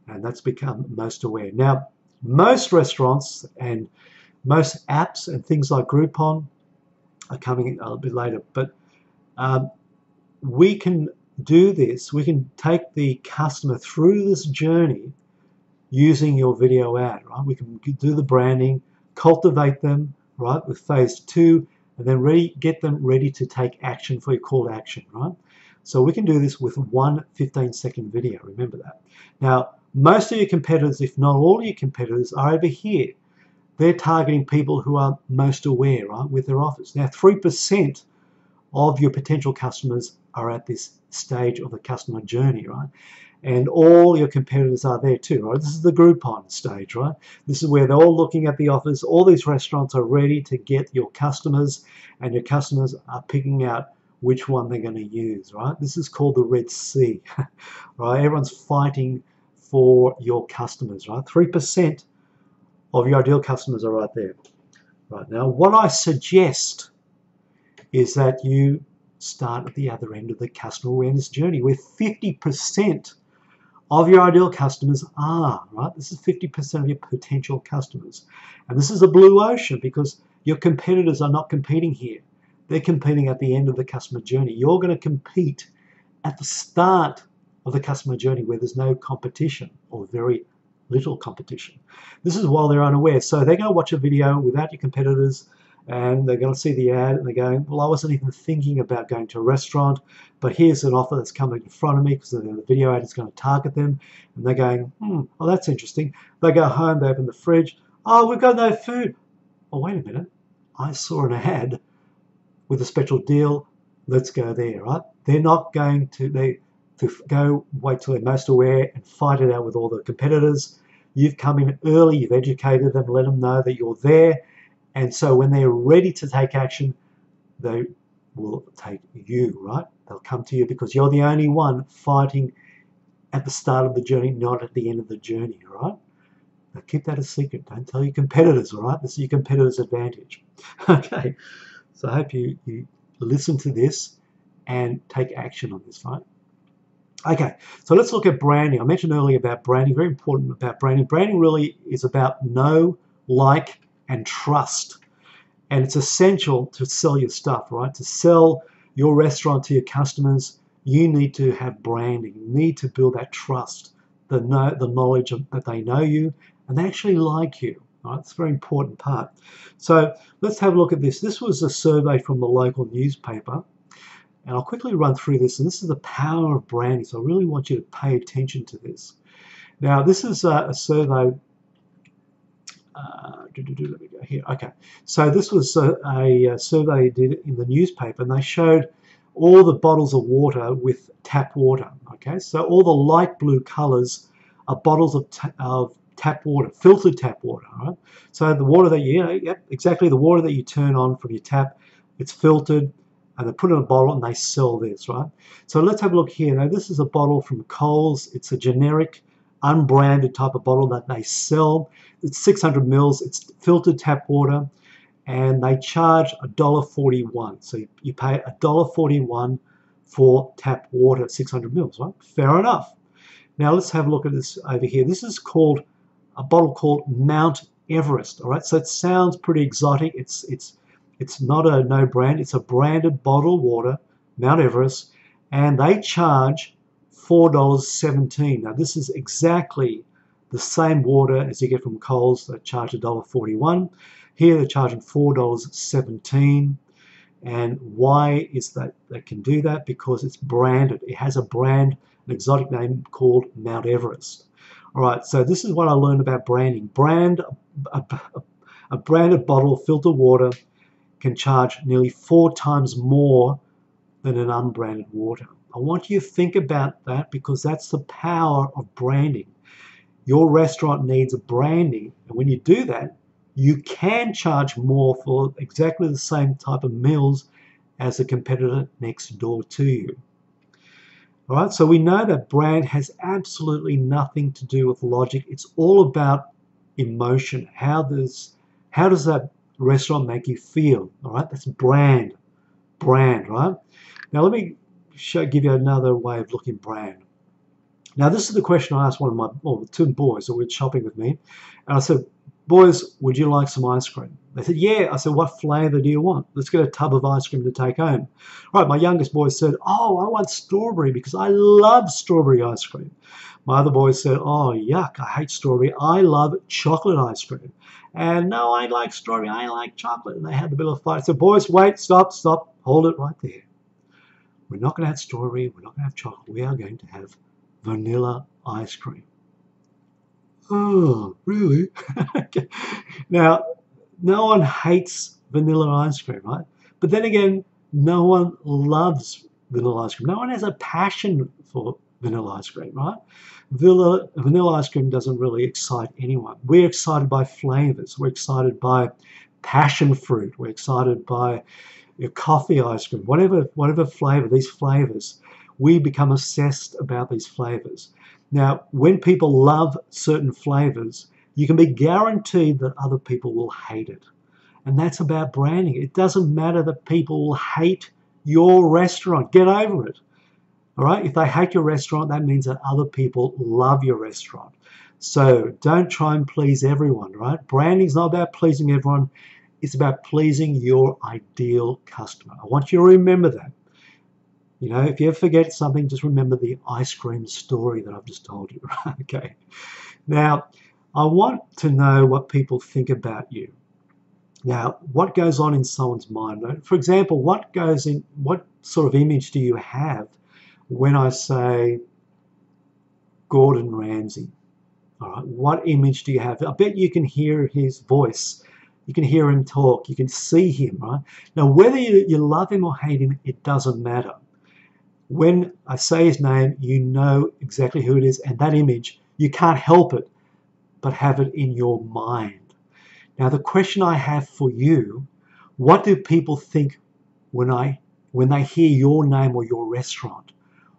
A: and that's become most aware. Now, most restaurants and most apps and things like Groupon are coming a bit later, but we can do this. We can take the customer through this journey using your video ad, right? We can do the branding, cultivate them, right, with phase 2, and then get them ready to take action for your call to action, right? So we can do this with one 15-second video, remember that. Now, most of your competitors, if not all of your competitors, are over here. They're targeting people who are most aware, right, with their offers. Now, 3% of your potential customers are at this stage of the customer journey, right? And all your competitors are there too, right? This is the Groupon stage, right? This is where they're all looking at the offers. All these restaurants are ready to get your customers, and your customers are picking out which one they're going to use, right? This is called the Red Sea, right? Everyone's fighting for your customers, right? 3% of your ideal customers are right there. Right now, what I suggest is that you start at the other end of the customer awareness journey, where 50% of your ideal customers are, right? This is 50% of your potential customers. And this is a blue ocean because your competitors are not competing here. They're competing at the end of the customer journey. You're going to compete at the start of the customer journey where there's no competition or very little competition. This is while they're unaware. So they're going to watch a video without your competitors, and they're going to see the ad and they're going, well, I wasn't even thinking about going to a restaurant, but here's an offer that's coming in front of me because the video ad is going to target them. And they're going, oh, that's interesting. They go home, they open the fridge. Oh, we've got no food. Oh, wait a minute. I saw an ad with a special deal. Let's go there, right? They're not going to go wait till they're most aware and fight it out with all the competitors. You've come in early, you've educated them, let them know that you're there. And so when they're ready to take action, they will take you, right? They'll come to you because you're the only one fighting at the start of the journey, not at the end of the journey, all right? Now keep that a secret. Don't tell your competitors, all right? This is your competitor's advantage. Okay, so I hope you listen to this and take action on this, right? Okay, so let's look at branding. I mentioned earlier about branding, very important about branding. Branding really is about know, like, and trust. And it's essential to sell your stuff, right? To sell your restaurant to your customers, you need to have branding. You need to build that trust, the knowledge that they know you and they actually like you. Right? It's a very important part. So let's have a look at this. This was a survey from the local newspaper. And I'll quickly run through this. And this is the power of branding. So I really want you to pay attention to this. Now, this is a survey. Let me go here. Okay, so this was a survey they did in the newspaper, and they showed all the bottles of water with tap water. Okay, so all the light blue colors are bottles of tap water, filtered tap water. Right? So the water that yep, exactly the water that you turn on from your tap, it's filtered, and they put it in a bottle and they sell this, right? So let's have a look here. Now this is a bottle from Coles. It's a generic, unbranded type of bottle that they sell. It's 600 mils. It's filtered tap water, and they charge $1.41. So you pay $1.41 for tap water, 600 mils, right? Fair enough. Now let's have a look at this over here. This is called a bottle called Mount Everest. All right, so it sounds pretty exotic. It's not a no brand. It's a branded bottled water, Mount Everest, and they charge $4.17. Now this is exactly the same water as you get from Coles that charge $1.41. Here they're charging $4.17. And why is that they can do that? Because it's branded. It has a brand, an exotic name called Mount Everest. All right, so this is what I learned about branding. A branded bottle of filtered water can charge nearly 4 times more than an unbranded water. I want you to think about that, because that's the power of branding. Your restaurant needs a branding, and when you do that, you can charge more for exactly the same type of meals as a competitor next door to you. All right, so we know that brand has absolutely nothing to do with logic. It's all about emotion. How does that restaurant make you feel? All right, that's brand, right? Now let me give you another way of looking at brand. Now this is the question I asked one of my, two boys that were shopping with me, and I said, boys, would you like some ice cream? They said, yeah. I said, what flavor do you want? Let's get a tub of ice cream to take home. All right, my youngest boy said, oh, I want strawberry because I love strawberry ice cream. My other boy said, oh, yuck, I hate strawberry. I love chocolate ice cream. And no, I like strawberry, I like chocolate. And they had a bit of a fight. I said, boys, wait, stop, hold it right there. We're not going to have strawberry, we're not going to have chocolate. We are going to have vanilla ice cream. Oh, really? Now, no one hates vanilla ice cream, right? But then again, no one loves vanilla ice cream. No one has a passion for vanilla ice cream, right? Vanilla ice cream doesn't really excite anyone. We're excited by flavors. We're excited by passion fruit. We're excited by your coffee ice cream, whatever flavor, these flavors. We become obsessed about these flavors. Now, when people love certain flavors, you can be guaranteed that other people will hate it. And that's about branding. It doesn't matter that people will hate your restaurant. Get over it. All right? If they hate your restaurant, that means that other people love your restaurant. So don't try and please everyone, right? Branding is not about pleasing everyone. It's about pleasing your ideal customer. I want you to remember that. You know, if you ever forget something, just remember the ice cream story that I've just told you. Okay. Now, I want to know what people think about you. Now, what goes on in someone's mind? For example, what sort of image do you have when I say Gordon Ramsay? All right. What image do you have? I bet you can hear his voice. You can hear him talk. You can see him, right? Now, whether you love him or hate him, it doesn't matter. When I say his name, you know exactly who it is, and that image, you can't help it but have it in your mind. Now, the question I have for you, what do people think when they hear your name or your restaurant?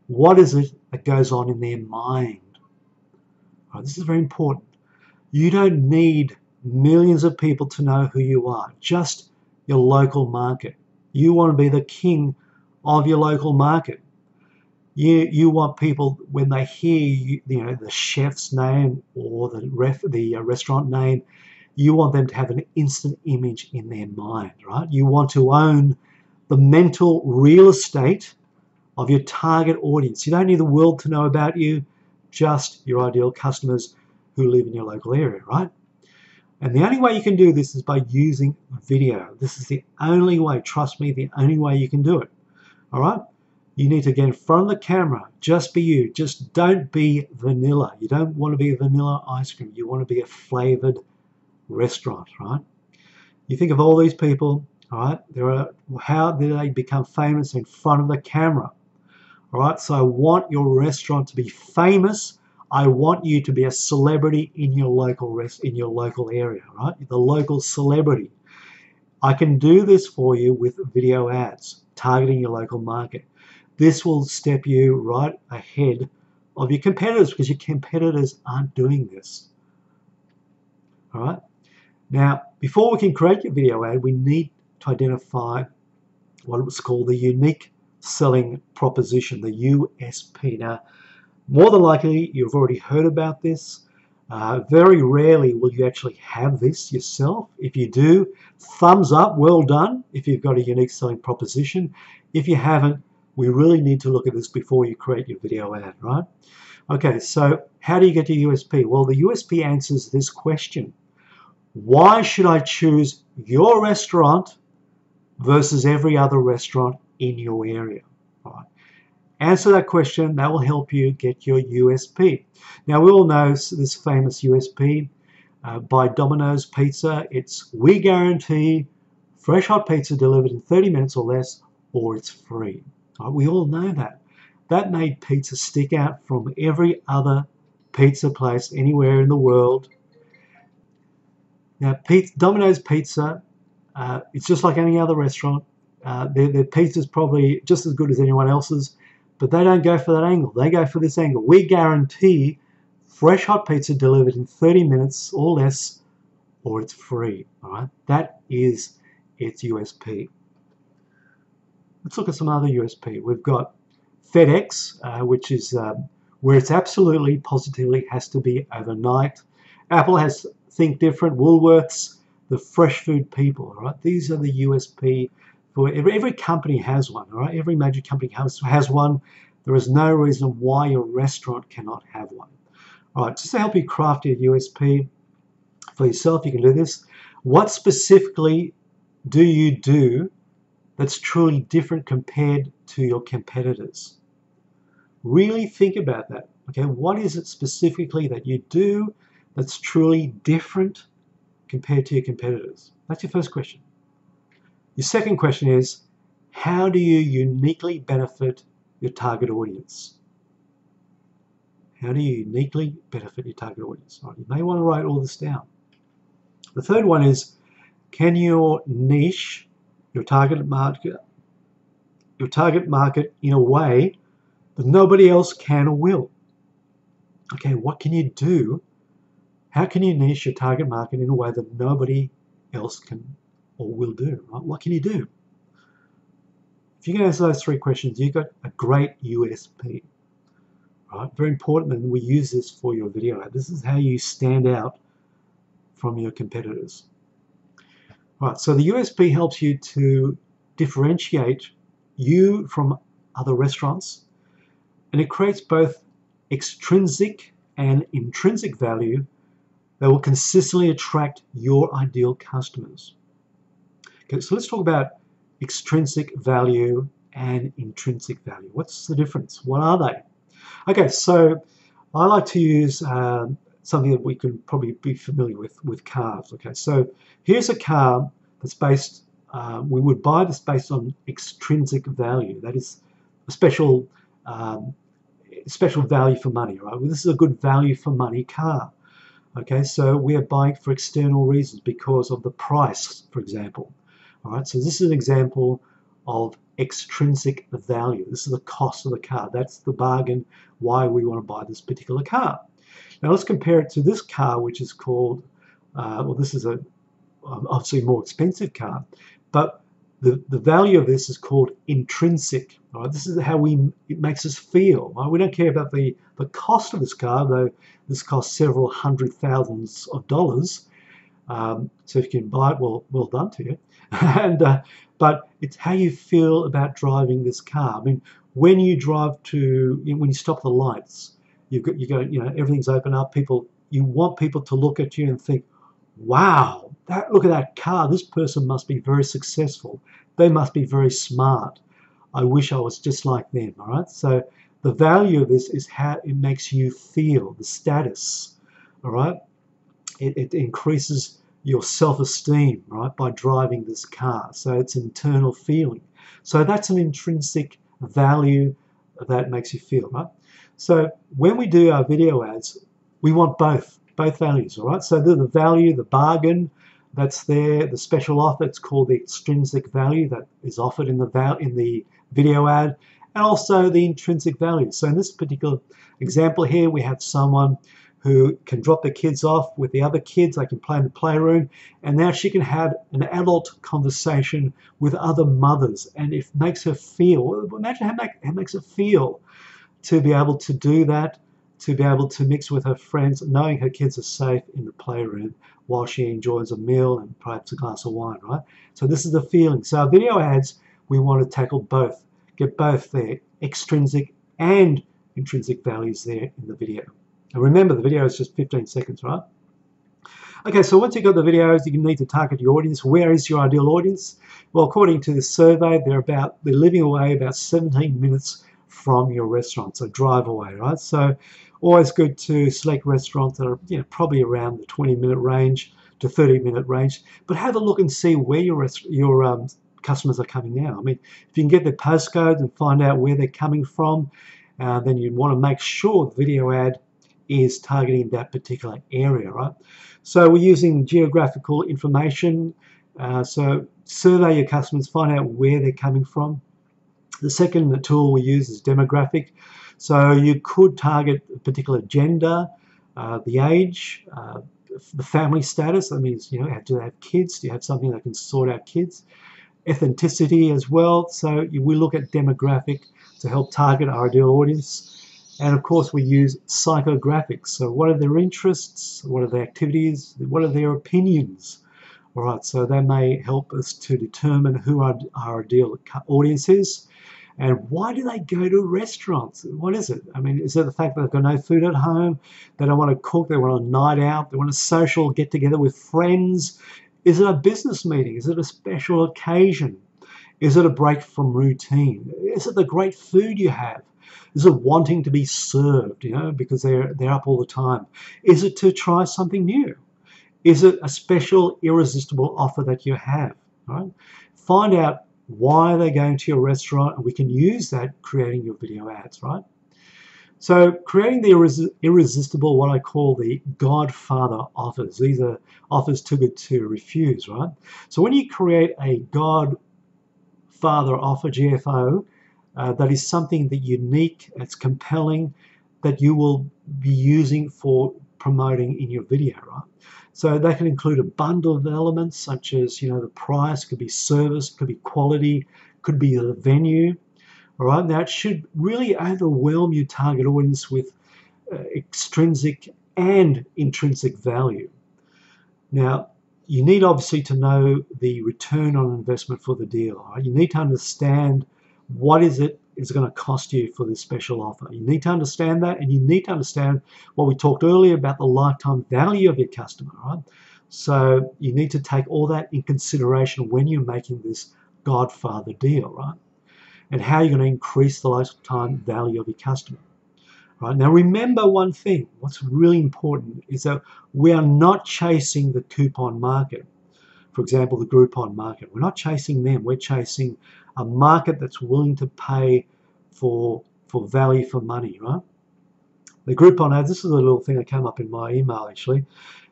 A: What is it that goes on in their mind? Right, this is very important. You don't need millions of people to know who you are, just your local market. You want to be the king of your local market. You want people, when they hear the chef's name or the restaurant name, you want them to have an instant image in their mind, right? You want to own the mental real estate of your target audience. You don't need the world to know about you, just your ideal customers who live in your local area, right? And the only way you can do this is by using video. This is the only way, trust me, the only way you can do it, all right? You need to get in front of the camera, just be you. Just don't be vanilla. You don't want to be a vanilla ice cream. You want to be a flavored restaurant, right? You think of all these people, All right, how did they become famous in front of the camera? All right, so I want your restaurant to be famous. I want you to be a celebrity in your local area, right? The local celebrity. I can do this for you with video ads, targeting your local market. This will step you right ahead of your competitors because your competitors aren't doing this. All right. Now, before we can create your video ad, we need to identify what was called the unique selling proposition, the USP. Now, more than likely, you've already heard about this. Very rarely will you actually have this yourself. If you do, thumbs up, well done, if you've got a unique selling proposition. If you haven't, we really need to look at this before you create your video ad, right? Okay, so how do you get your USP? Well, the USP answers this question. Why should I choose your restaurant versus every other restaurant in your area? All right. Answer that question. That will help you get your USP. Now, we all know this famous USP by Domino's Pizza. It's we guarantee fresh hot pizza delivered in 30 minutes or less, or it's free. All right, we all know that. That made pizza stick out from every other pizza place anywhere in the world. Now, Domino's Pizza, it's just like any other restaurant. Their pizza's probably just as good as anyone else's, but they don't go for that angle. They go for this angle. We guarantee fresh hot pizza delivered in 30 minutes or less, or it's free. All right, that is its USP. Let's look at some other USP. We've got FedEx, which is where it's absolutely, positively has to be overnight. Apple has Think Different, Woolworths, the fresh food people. All right, these are the USP. For every company has one. All right, every major company has one. There is no reason why your restaurant cannot have one. All right, just to help you craft your USP for yourself, you can do this. What specifically do you do that's truly different compared to your competitors? Really think about that. Okay, what is it specifically that you do that's truly different compared to your competitors? That's your first question. Your second question is, how do you uniquely benefit your target audience? How do you uniquely benefit your target audience? Right, you may want to write all this down. The third one is, can your niche, your target market in a way that nobody else can or will? Okay, what can you do? How can you niche your target market in a way that nobody else can or will do? Right? What can you do? If you can answer those three questions, you've got a great USP. Right? Very important, and we use this for your video ad. This is how you stand out from your competitors. Right, so the USP helps you to differentiate you from other restaurants, and it creates both extrinsic and intrinsic value that will consistently attract your ideal customers. Okay, so let's talk about extrinsic value and intrinsic value. What's the difference? What are they? Okay, so I like to use something that we can probably be familiar with cars. Okay, so here's a car that's based, we would buy this based on extrinsic value. That is a special value for money, right? Well, this is a good value for money car. Okay, so we are buying for external reasons because of the price, for example. All right, so this is an example of extrinsic value. This is the cost of the car. That's the bargain why we want to buy this particular car. Now let's compare it to this car, which is called, well, this is a obviously more expensive car, but the value of this is called intrinsic. Right? This is how it makes us feel. Right? We don't care about the cost of this car, though this costs several hundred thousands of dollars. So if you can buy it, well done to you. But it's how you feel about driving this car. I mean, when you drive when you stop the lights, you go, everything's open up. You want people to look at you and think, wow, look at that car. This person must be very successful. They must be very smart. I wish I was just like them. All right. So the value of this is how it makes you feel, the status. All right. It increases your self-esteem, right, by driving this car. So it's internal feeling. So that's an intrinsic value that makes you feel, right? So when we do our video ads, we want both values, all right? So the value, the bargain that's there, the special offer, it's called the extrinsic value that is offered in the video ad, and also the intrinsic value. So in this particular example here, we have someone who can drop the kids off with the other kids. They can play in the playroom, and now she can have an adult conversation with other mothers, and it makes her feel, imagine how it makes her feel to be able to do that, to be able to mix with her friends, knowing her kids are safe in the playroom while she enjoys a meal and perhaps a glass of wine, right? So this is the feeling. So our video ads, we want to tackle both, get both their extrinsic and intrinsic values there in the video. And remember, the video is just 15 seconds, right? Okay, so once you've got the videos, you need to target your audience. Where is your ideal audience? Well, according to this survey, they're living away about 17 minutes from your restaurant, so drive away, right? So always good to select restaurants that are, you know, probably around the 20-minute range to 30-minute range, but have a look and see where your customers are coming now. I mean, if you can get their postcodes and find out where they're coming from, then you want to make sure the video ad is targeting that particular area, right? So we're using geographical information. So survey your customers, find out where they're coming from. The second tool we use is demographic. So you could target a particular gender, the age, the family status. That means, you know, do they have kids? Do you have something that can sort out kids? Ethnicity as well. So we look at demographic to help target our ideal audience. And of course, we use psychographics. So what are their interests? What are their activities? What are their opinions? All right, so that may help us to determine who our ideal audience is. And why do they go to restaurants? What is it? I mean, is it the fact that they've got no food at home? They don't want to cook. They want a night out. They want a social get-together with friends. Is it a business meeting? Is it a special occasion? Is it a break from routine? Is it the great food you have? Is it wanting to be served, you know, because they're up all the time? Is it to try something new? Is it a special irresistible offer that you have, right? Find out why they're going to your restaurant, and we can use that creating your video ads, right? So creating the irresistible, what I call the Godfather offers. These are offers too good to refuse, right? So when you create a Godfather offer, GFO, that is something that unique, it's compelling, that you will be using for promoting in your video, right? So that can include a bundle of elements such as, you know, the price, could be service, could be quality, could be the venue. All right, now it should really overwhelm your target audience with extrinsic and intrinsic value. Now, you need obviously to know the return on investment for the deal. Right? You need to understand what is going to cost you for this special offer. You need to understand that, and you need to understand what we talked earlier about the lifetime value of your customer, right? So you need to take all that in consideration when you're making this Godfather deal, right? And how you're going to increase the lifetime value of your customer. Right? Now remember one thing, what's really important is that we are not chasing the coupon market. For example, the Groupon market. We're not chasing them. We're chasing a market that's willing to pay for value for money, right? The Groupon ad, this is a little thing that came up in my email actually.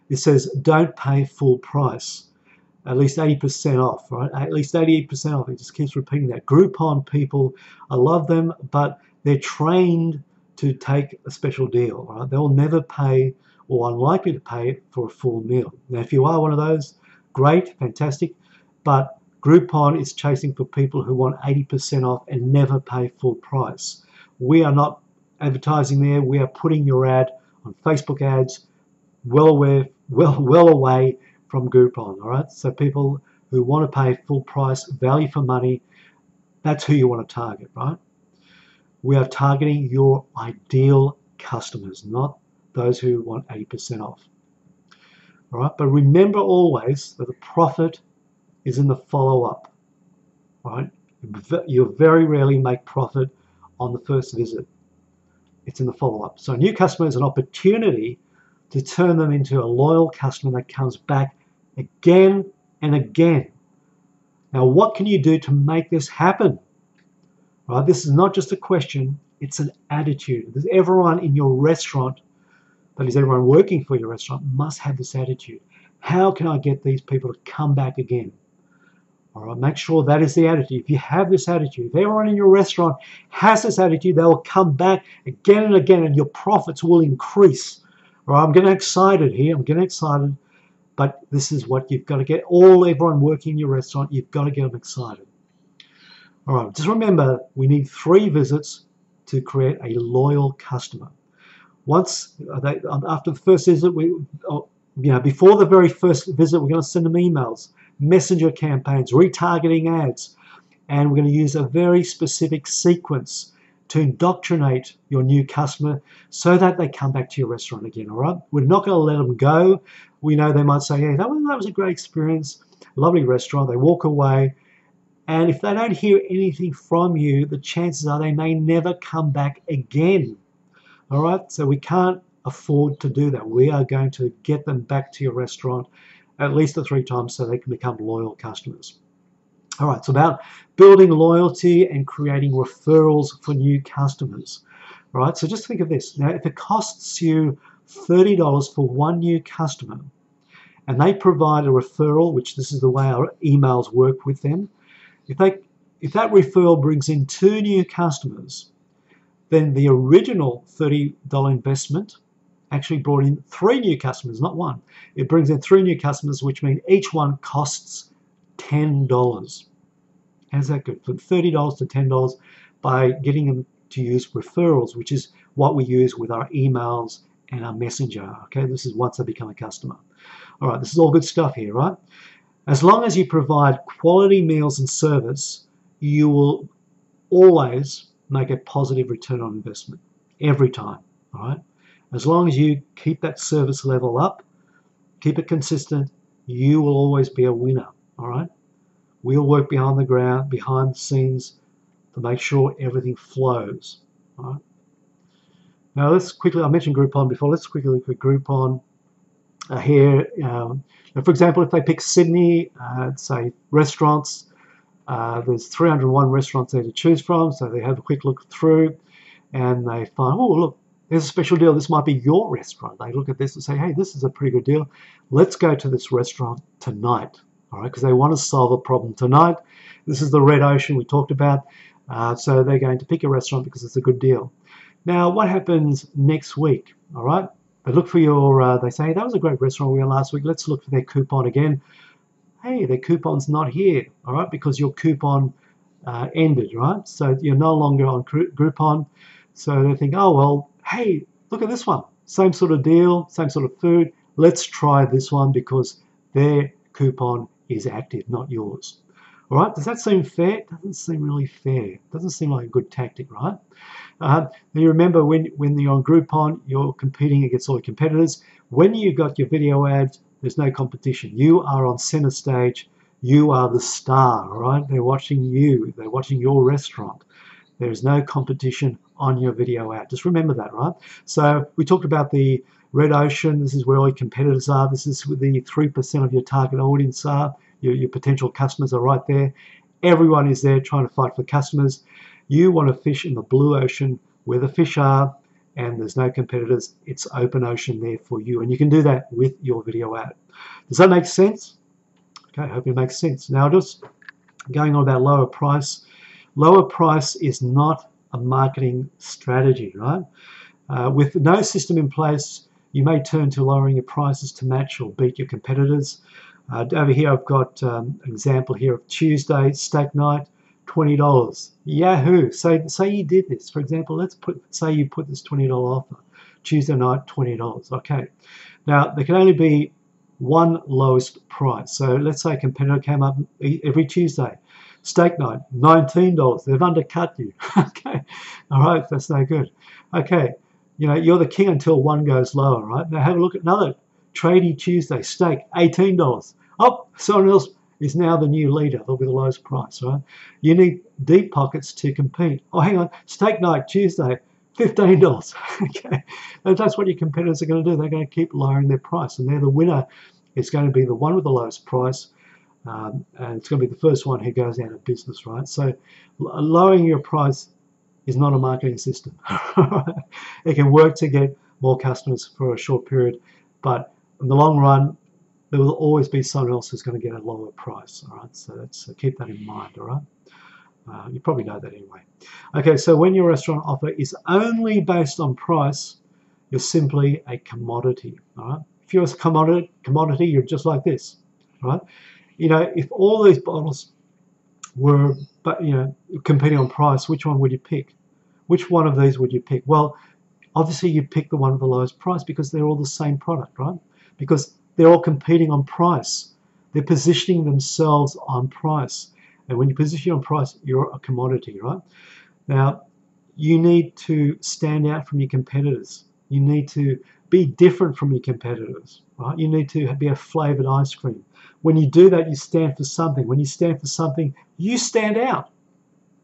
A: It says, don't pay full price. At least 80% off, right? At least 88% off. It just keeps repeating that. Groupon people, I love them, but they're trained to take a special deal, right? They'll never pay or unlikely to pay for a full meal. Now, if you are one of those, great, fantastic, but Groupon is chasing for people who want 80% off and never pay full price. We are not advertising there. We are putting your ad on Facebook ads well away from Groupon, all right? So people who want to pay full price, value for money, that's who you want to target, right? We are targeting your ideal customers, not those who want 80% off. All right, but remember always that the profit is in the follow-up, right? You very rarely make profit on the first visit. It's in the follow-up. So a new customer is an opportunity to turn them into a loyal customer that comes back again and again. Now, what can you do to make this happen? Right? This is not just a question, it's an attitude. Everyone in your restaurant, that is everyone working for your restaurant, must have this attitude. How can I get these people to come back again? All right, make sure that is the attitude. If you have this attitude, if everyone in your restaurant has this attitude, they will come back again and again, and your profits will increase. All right, I'm getting excited here. I'm getting excited, but this is what you've got to get. Everyone working in your restaurant, you've got to get them excited. All right, just remember, we need 3 visits to create a loyal customer. Once after the first visit, before the very first visit, we're going to send them emails, messenger campaigns, retargeting ads, and we're going to use a very specific sequence to indoctrinate your new customer so that they come back to your restaurant again. All right, we're not going to let them go. We know they might say, "Hey, that was a great experience, lovely restaurant." They walk away, and if they don't hear anything from you, the chances are they may never come back again. All right, so we can't afford to do that. We are going to get them back to your restaurant at least 3 times so they can become loyal customers. All right, it's about building loyalty and creating referrals for new customers. All right, so just think of this. Now, if it costs you $30 for 1 new customer, and they provide a referral, which this is the way our emails work with them, if that referral brings in 2 new customers, then the original $30 investment actually brought in 3 new customers, not 1. It brings in 3 new customers, which means each one costs $10. How's that good? From $30 to $10 by getting them to use referrals, which is what we use with our emails and our messenger. Okay, this is once they become a customer. All right, this is all good stuff here, right? As long as you provide quality meals and service, you will always make a positive return on investment every time. All right, as long as you keep that service level up, keep it consistent, you will always be a winner. All right, we'll work behind the scenes to make sure everything flows. All right. Now let's quickly, I mentioned Groupon before, let's quickly look at Groupon here. For example, if they pick Sydney, say restaurants, there's 301 restaurants there to choose from, so they have a quick look through and they find, oh look, there's a special deal, this might be your restaurant. They look at this and say, hey, this is a pretty good deal, let's go to this restaurant tonight. All right, because they want to solve a problem tonight. This is the red ocean we talked about, so they're going to pick a restaurant because it's a good deal. Now, what happens next week? All right, they look for your, they say, hey, that was a great restaurant we were last week, let's look for their coupon again. Hey, their coupon's not here, all right, because your coupon ended, right? So you're no longer on Groupon. So they think, oh, well, hey, look at this one. Same sort of deal, same sort of food. Let's try this one because their coupon is active, not yours. All right, does that seem fair? It doesn't seem really fair. It doesn't seem like a good tactic, right? Now you remember when you're on Groupon, you're competing against all your competitors. When you got your video ads, there's no competition. You are on center stage. You are the star, all right? They're watching you. They're watching your restaurant. There is no competition on your video ad. Just remember that, right? So we talked about the red ocean. This is where all your competitors are. This is where the 3% of your target audience are. Your potential customers are right there. Everyone is there trying to fight for customers. You want to fish in the blue ocean where the fish are, and there's no competitors. It's open ocean there for you, and you can do that with your video ad. Does that make sense? Okay, I hope it makes sense. Now, just going on about lower price. Lower price is not a marketing strategy, right? With no system in place, you may turn to lowering your prices to match or beat your competitors. Over here, I've got an example here of Tuesday steak night, $20. Yahoo! Say you did this. For example, say you put this $20 offer. Tuesday night, $20. Okay. Now, there can only be one lowest price. So let's say a competitor came up every Tuesday. Steak night, $19. They've undercut you. Okay. All right, that's no good. Okay. You know, you're the king until one goes lower, right? Now have a look at another tradie Tuesday, steak, $18. Oh, someone else is now the new leader. They'll be the lowest price, right? You need deep pockets to compete. Oh, hang on, steak night Tuesday, $15. Okay, and that's what your competitors are going to do. They're going to keep lowering their price, and they're the winner It's going to be the one with the lowest price, and it's going to be the first one who goes out of business, right? So lowering your price is not a marketing system. It can work to get more customers for a short period, but in the long run, there will always be someone else who's going to get a lower price, all right? So keep that in mind, all right? You probably know that anyway. Okay, so when your restaurant offer is only based on price, you're simply a commodity, all right? If you're a commodity, you're just like this, right? You know, if all these bottles were, competing on price, which one would you pick? Which one of these would you pick? Well, obviously you pick the one with the lowest price because they're all the same product, right? Because they're all competing on price. They're positioning themselves on price. And when you position on price, you're a commodity, right? Now, you need to stand out from your competitors. You need to be different from your competitors, right? You need to be a flavored ice cream. When you do that, you stand for something. When you stand for something, you stand out.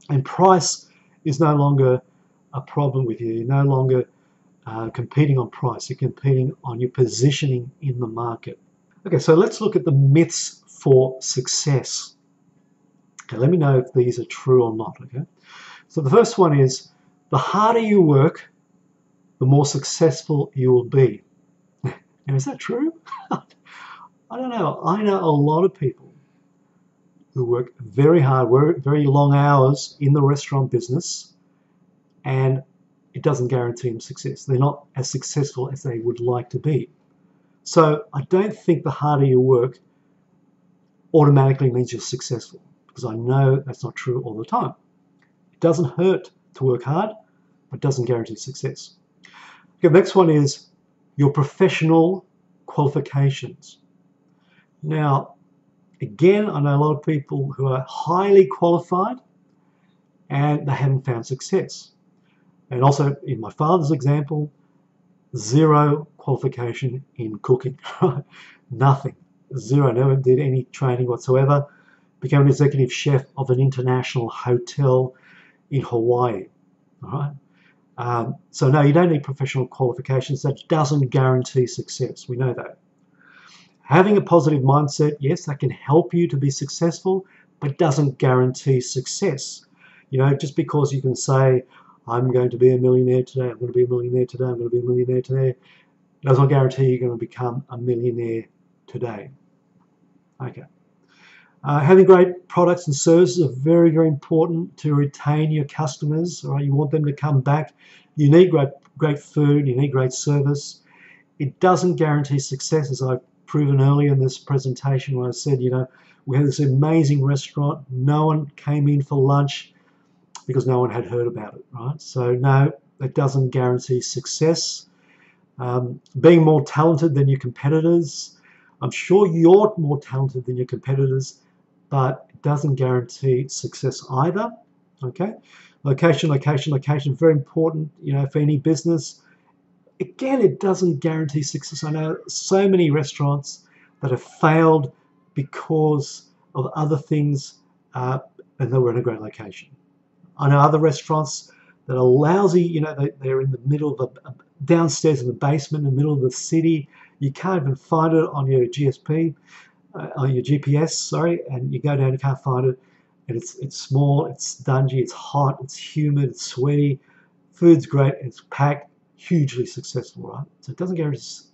A: And price is no longer a problem with you. You're no longer competing on price. You're competing on your positioning in the market. Okay, so let's look at the myths for success. Okay, let me know if these are true or not, okay? So the first one is, the harder you work, the more successful you will be. Now, is that true? I don't know. I know a lot of people who work very hard, work very long hours in the restaurant business, and it doesn't guarantee them success. They're not as successful as they would like to be. So I don't think the harder you work automatically means you're successful, because I know that's not true all the time. It doesn't hurt to work hard, but doesn't guarantee success. Okay, the next one is your professional qualifications. Now, again, I know a lot of people who are highly qualified and they haven't found success. And also, in my father's example, zero qualification in cooking, nothing, zero, never did any training whatsoever, became an executive chef of an international hotel in Hawaii, all right? So no, you don't need professional qualifications. That doesn't guarantee success, we know that. Having a positive mindset, yes, that can help you to be successful, but doesn't guarantee success. You know, just because you can say, I'm going to be a millionaire today, I'm going to be a millionaire today, I'm going to be a millionaire today, does not guarantee you're going to become a millionaire today. Okay. Having great products and services are very, very important to retain your customers. All right, you want them to come back. You need great food, you need great service. It doesn't guarantee success, as I've proven earlier in this presentation when I said, you know, we had this amazing restaurant, no one came in for lunch because no one had heard about it, right? So no, it doesn't guarantee success. Being more talented than your competitors, I'm sure you're more talented than your competitors, but it doesn't guarantee success either, okay? Location, location, location, very important, you know, for any business. Again, it doesn't guarantee success. I know so many restaurants that have failed because of other things, and they were in a great location. I know other restaurants that are lousy, you know, they're in the middle of downstairs in the basement, in the middle of the city. You can't even find it on your GSP, on your GPS, sorry, and you go down, you can't find it, and it's small, it's dungy, it's hot, it's humid, it's sweaty, food's great, it's packed, hugely successful, right? So it doesn't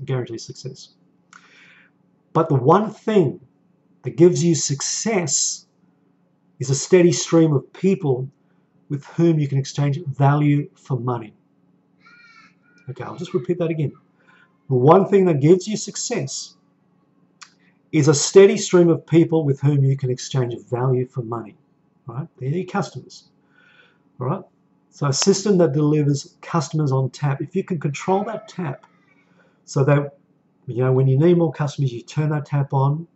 A: guarantee success. But the one thing that gives you success is a steady stream of people with whom you can exchange value for money. Okay, I'll just repeat that again. The one thing that gives you success is a steady stream of people with whom you can exchange value for money, right? They're your customers, all right? So a system that delivers customers on tap, if you can control that tap so that, you know, when you need more customers, you turn that tap on,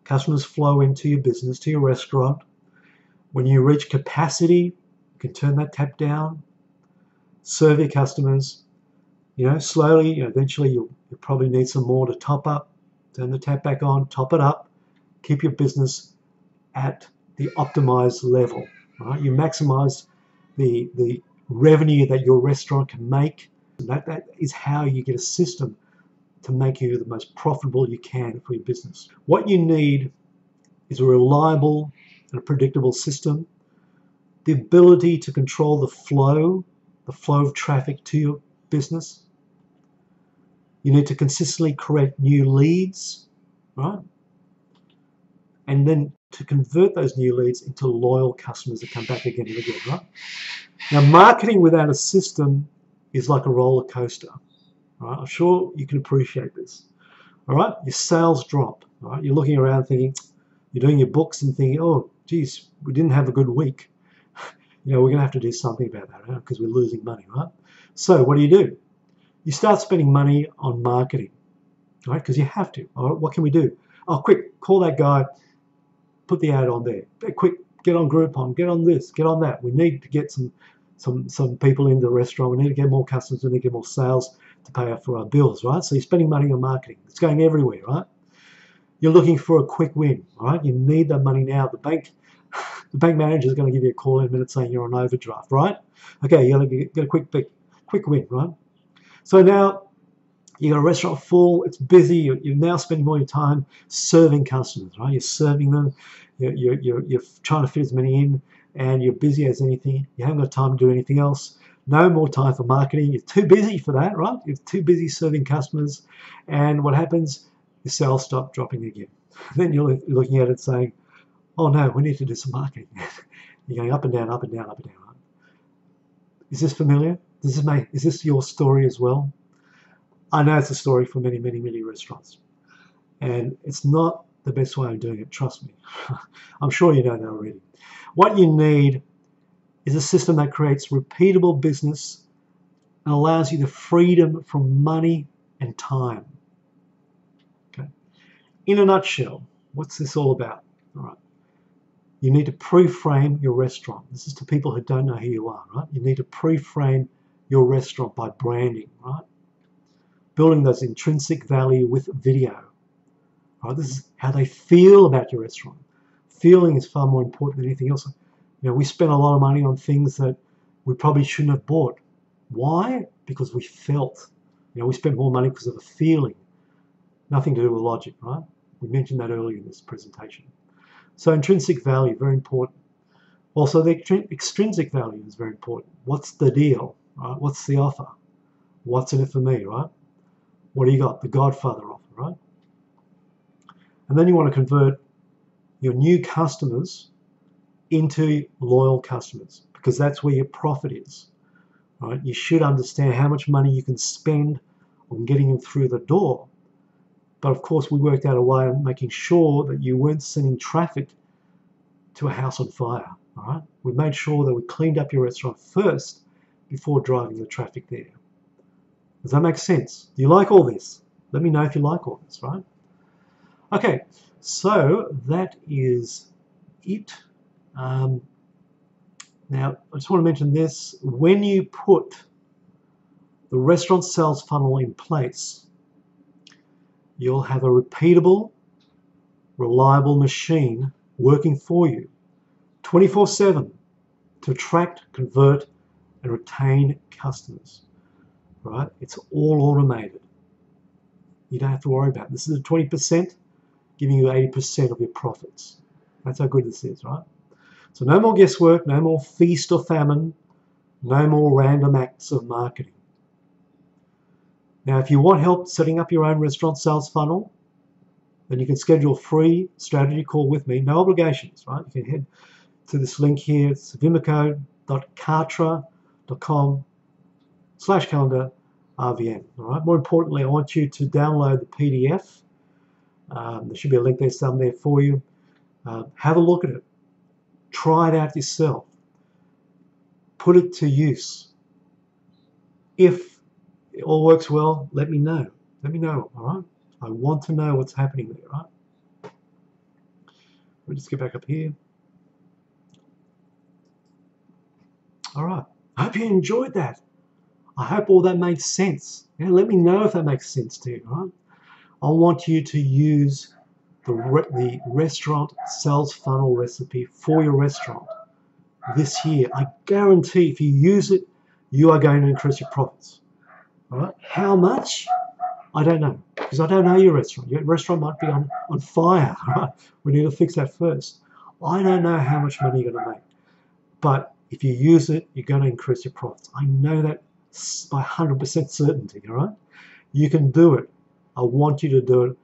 A: customers flow into your business, to your restaurant. When you reach capacity, you can turn that tap down, serve your customers, you know, slowly, you know, eventually you'll probably need some more to top up, turn the tap back on, top it up, keep your business at the optimized level, right? You maximize the revenue that your restaurant can make. That is how you get a system to make you the most profitable you can for your business. What you need is a reliable and a predictable system, the ability to control the flow of traffic to your business. You need to consistently create new leads, right? And then to convert those new leads into loyal customers that come back again and again, right? Now, marketing without a system is like a roller coaster, right? I'm sure you can appreciate this, all right? Your sales drop, right? You're looking around thinking, you're doing your books and thinking, oh, geez, we didn't have a good week. You know, we're going to have to do something about that, right? Because we're losing money, right? So what do? You start spending money on marketing, right? Because you have to. All right, what can we do? Oh, quick, call that guy, put the ad on there. Quick, get on Groupon, get on this, get on that. We need to get some people in the restaurant. We need to get more customers. We need to get more sales to pay for our bills, right? So you're spending money on marketing. It's going everywhere, right? You're looking for a quick win, right? You need that money now. The bank manager is going to give you a call in a minute saying you're on overdraft, right? Okay, you're going to get a quick win, right? So now you got a restaurant full, it's busy, you're now spending all your time serving customers, right? You're serving them, you're trying to fit as many in, and you're busy as anything. You haven't got time to do anything else. No more time for marketing. You're too busy for that, right? You're too busy serving customers. And what happens? Your sales stop dropping again. Then you're looking at it saying, oh no, we need to do some marketing. You're going up and down, up and down, up and down. Right? Is this familiar? Is this your story as well? I know it's a story for many, many, many restaurants. And it's not the best way of doing it, trust me. I'm sure you know that already. What you need is a system that creates repeatable business and allows you the freedom from money and time. Okay. In a nutshell, what's this all about? All right. You need to pre-frame your restaurant. This is to people who don't know who you are, right? You need to pre-frame your restaurant by branding, right? Building those intrinsic value with video. Right? This is how they feel about your restaurant. Feeling is far more important than anything else. You know, we spend a lot of money on things that we probably shouldn't have bought. Why? Because we felt. You know, we spent more money because of a feeling. Nothing to do with logic, right? We mentioned that earlier in this presentation. So intrinsic value, very important. Also, the extrinsic value is very important. What's the deal? Right? What's the offer? What's in it for me, right? What do you got? The Godfather offer, right? And then you want to convert your new customers into loyal customers because that's where your profit is, right? You should understand how much money you can spend on getting them through the door. But of course, we worked out a way of making sure that you weren't sending traffic to a house on fire, all right? We made sure that we cleaned up your restaurant first before driving the traffic there. Does that make sense? Do you like all this? Let me know if you like all this, right? Okay, so that is it. Now, I just want to mention this. When you put the restaurant sales funnel in place, you'll have a repeatable, reliable machine working for you 24/7 to attract, convert, and retain customers. Right? It's all automated. You don't have to worry about it. This is a 20%, giving you 80% of your profits. That's how good this is, right? So no more guesswork, no more feast or famine, no more random acts of marketing. Now, if you want help setting up your own restaurant sales funnel, then you can schedule a free strategy call with me, no obligations, right? You can head to this link here. It's vimico.kartra.com/calendar RVM. All right. More importantly, I want you to download the PDF. There should be a link there somewhere for you. Have a look at it. Try it out yourself. Put it to use. If it all works well, let me know. Let me know. All right. I want to know what's happening there. Right. We'll just get back up here. All right. I hope you enjoyed that. I hope all that made sense. Yeah, let me know if that makes sense to you. Right? I want you to use the restaurant sales funnel recipe for your restaurant this year. I guarantee if you use it, you are going to increase your profits. All right? How much? I don't know, because I don't know your restaurant. Your restaurant might be on fire, right? We need to fix that first. I don't know how much money you're going to make, but if you use it, you're going to increase your profits. I know that by 100% certainty, all right? You can do it. I want you to do it,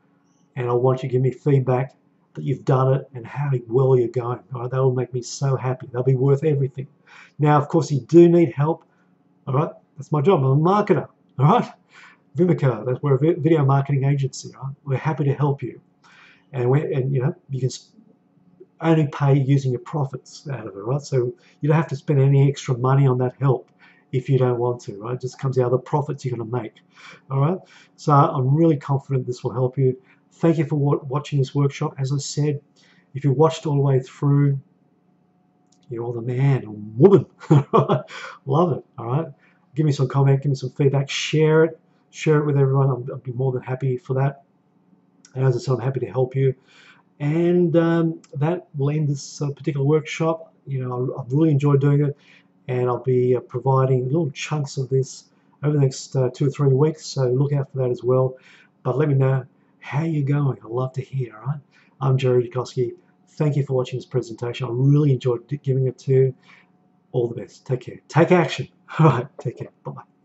A: and I want you to give me feedback that you've done it and how well you're going. All right, that will make me so happy. That'll be worth everything. Now, of course, you do need help. All right, that's my job. I'm a marketer. All right, Vimico, we're a video marketing agency. Right? We're happy to help you, and you know you can only pay using your profits out of it. Right, so you don't have to spend any extra money on that help if you don't want to. Right, it just comes out of the profits you're going to make. All right, so I'm really confident this will help you. Thank you for watching this workshop. As I said, if you watched all the way through, you're the man or woman. Love it. All right. Give me some comment, give me some feedback, share it with everyone. I'll be more than happy for that. And as I said, I'm happy to help you. And that will end this particular workshop. You know, I've really enjoyed doing it, and I'll be providing little chunks of this over the next 2 or 3 weeks. So look out for that as well. But let me know how you're going. I'd love to hear. All right. I'm Jerry Dukoski. Thank you for watching this presentation. I really enjoyed giving it to you. All the best. Take care. Take action. All right. Take care. Bye-bye.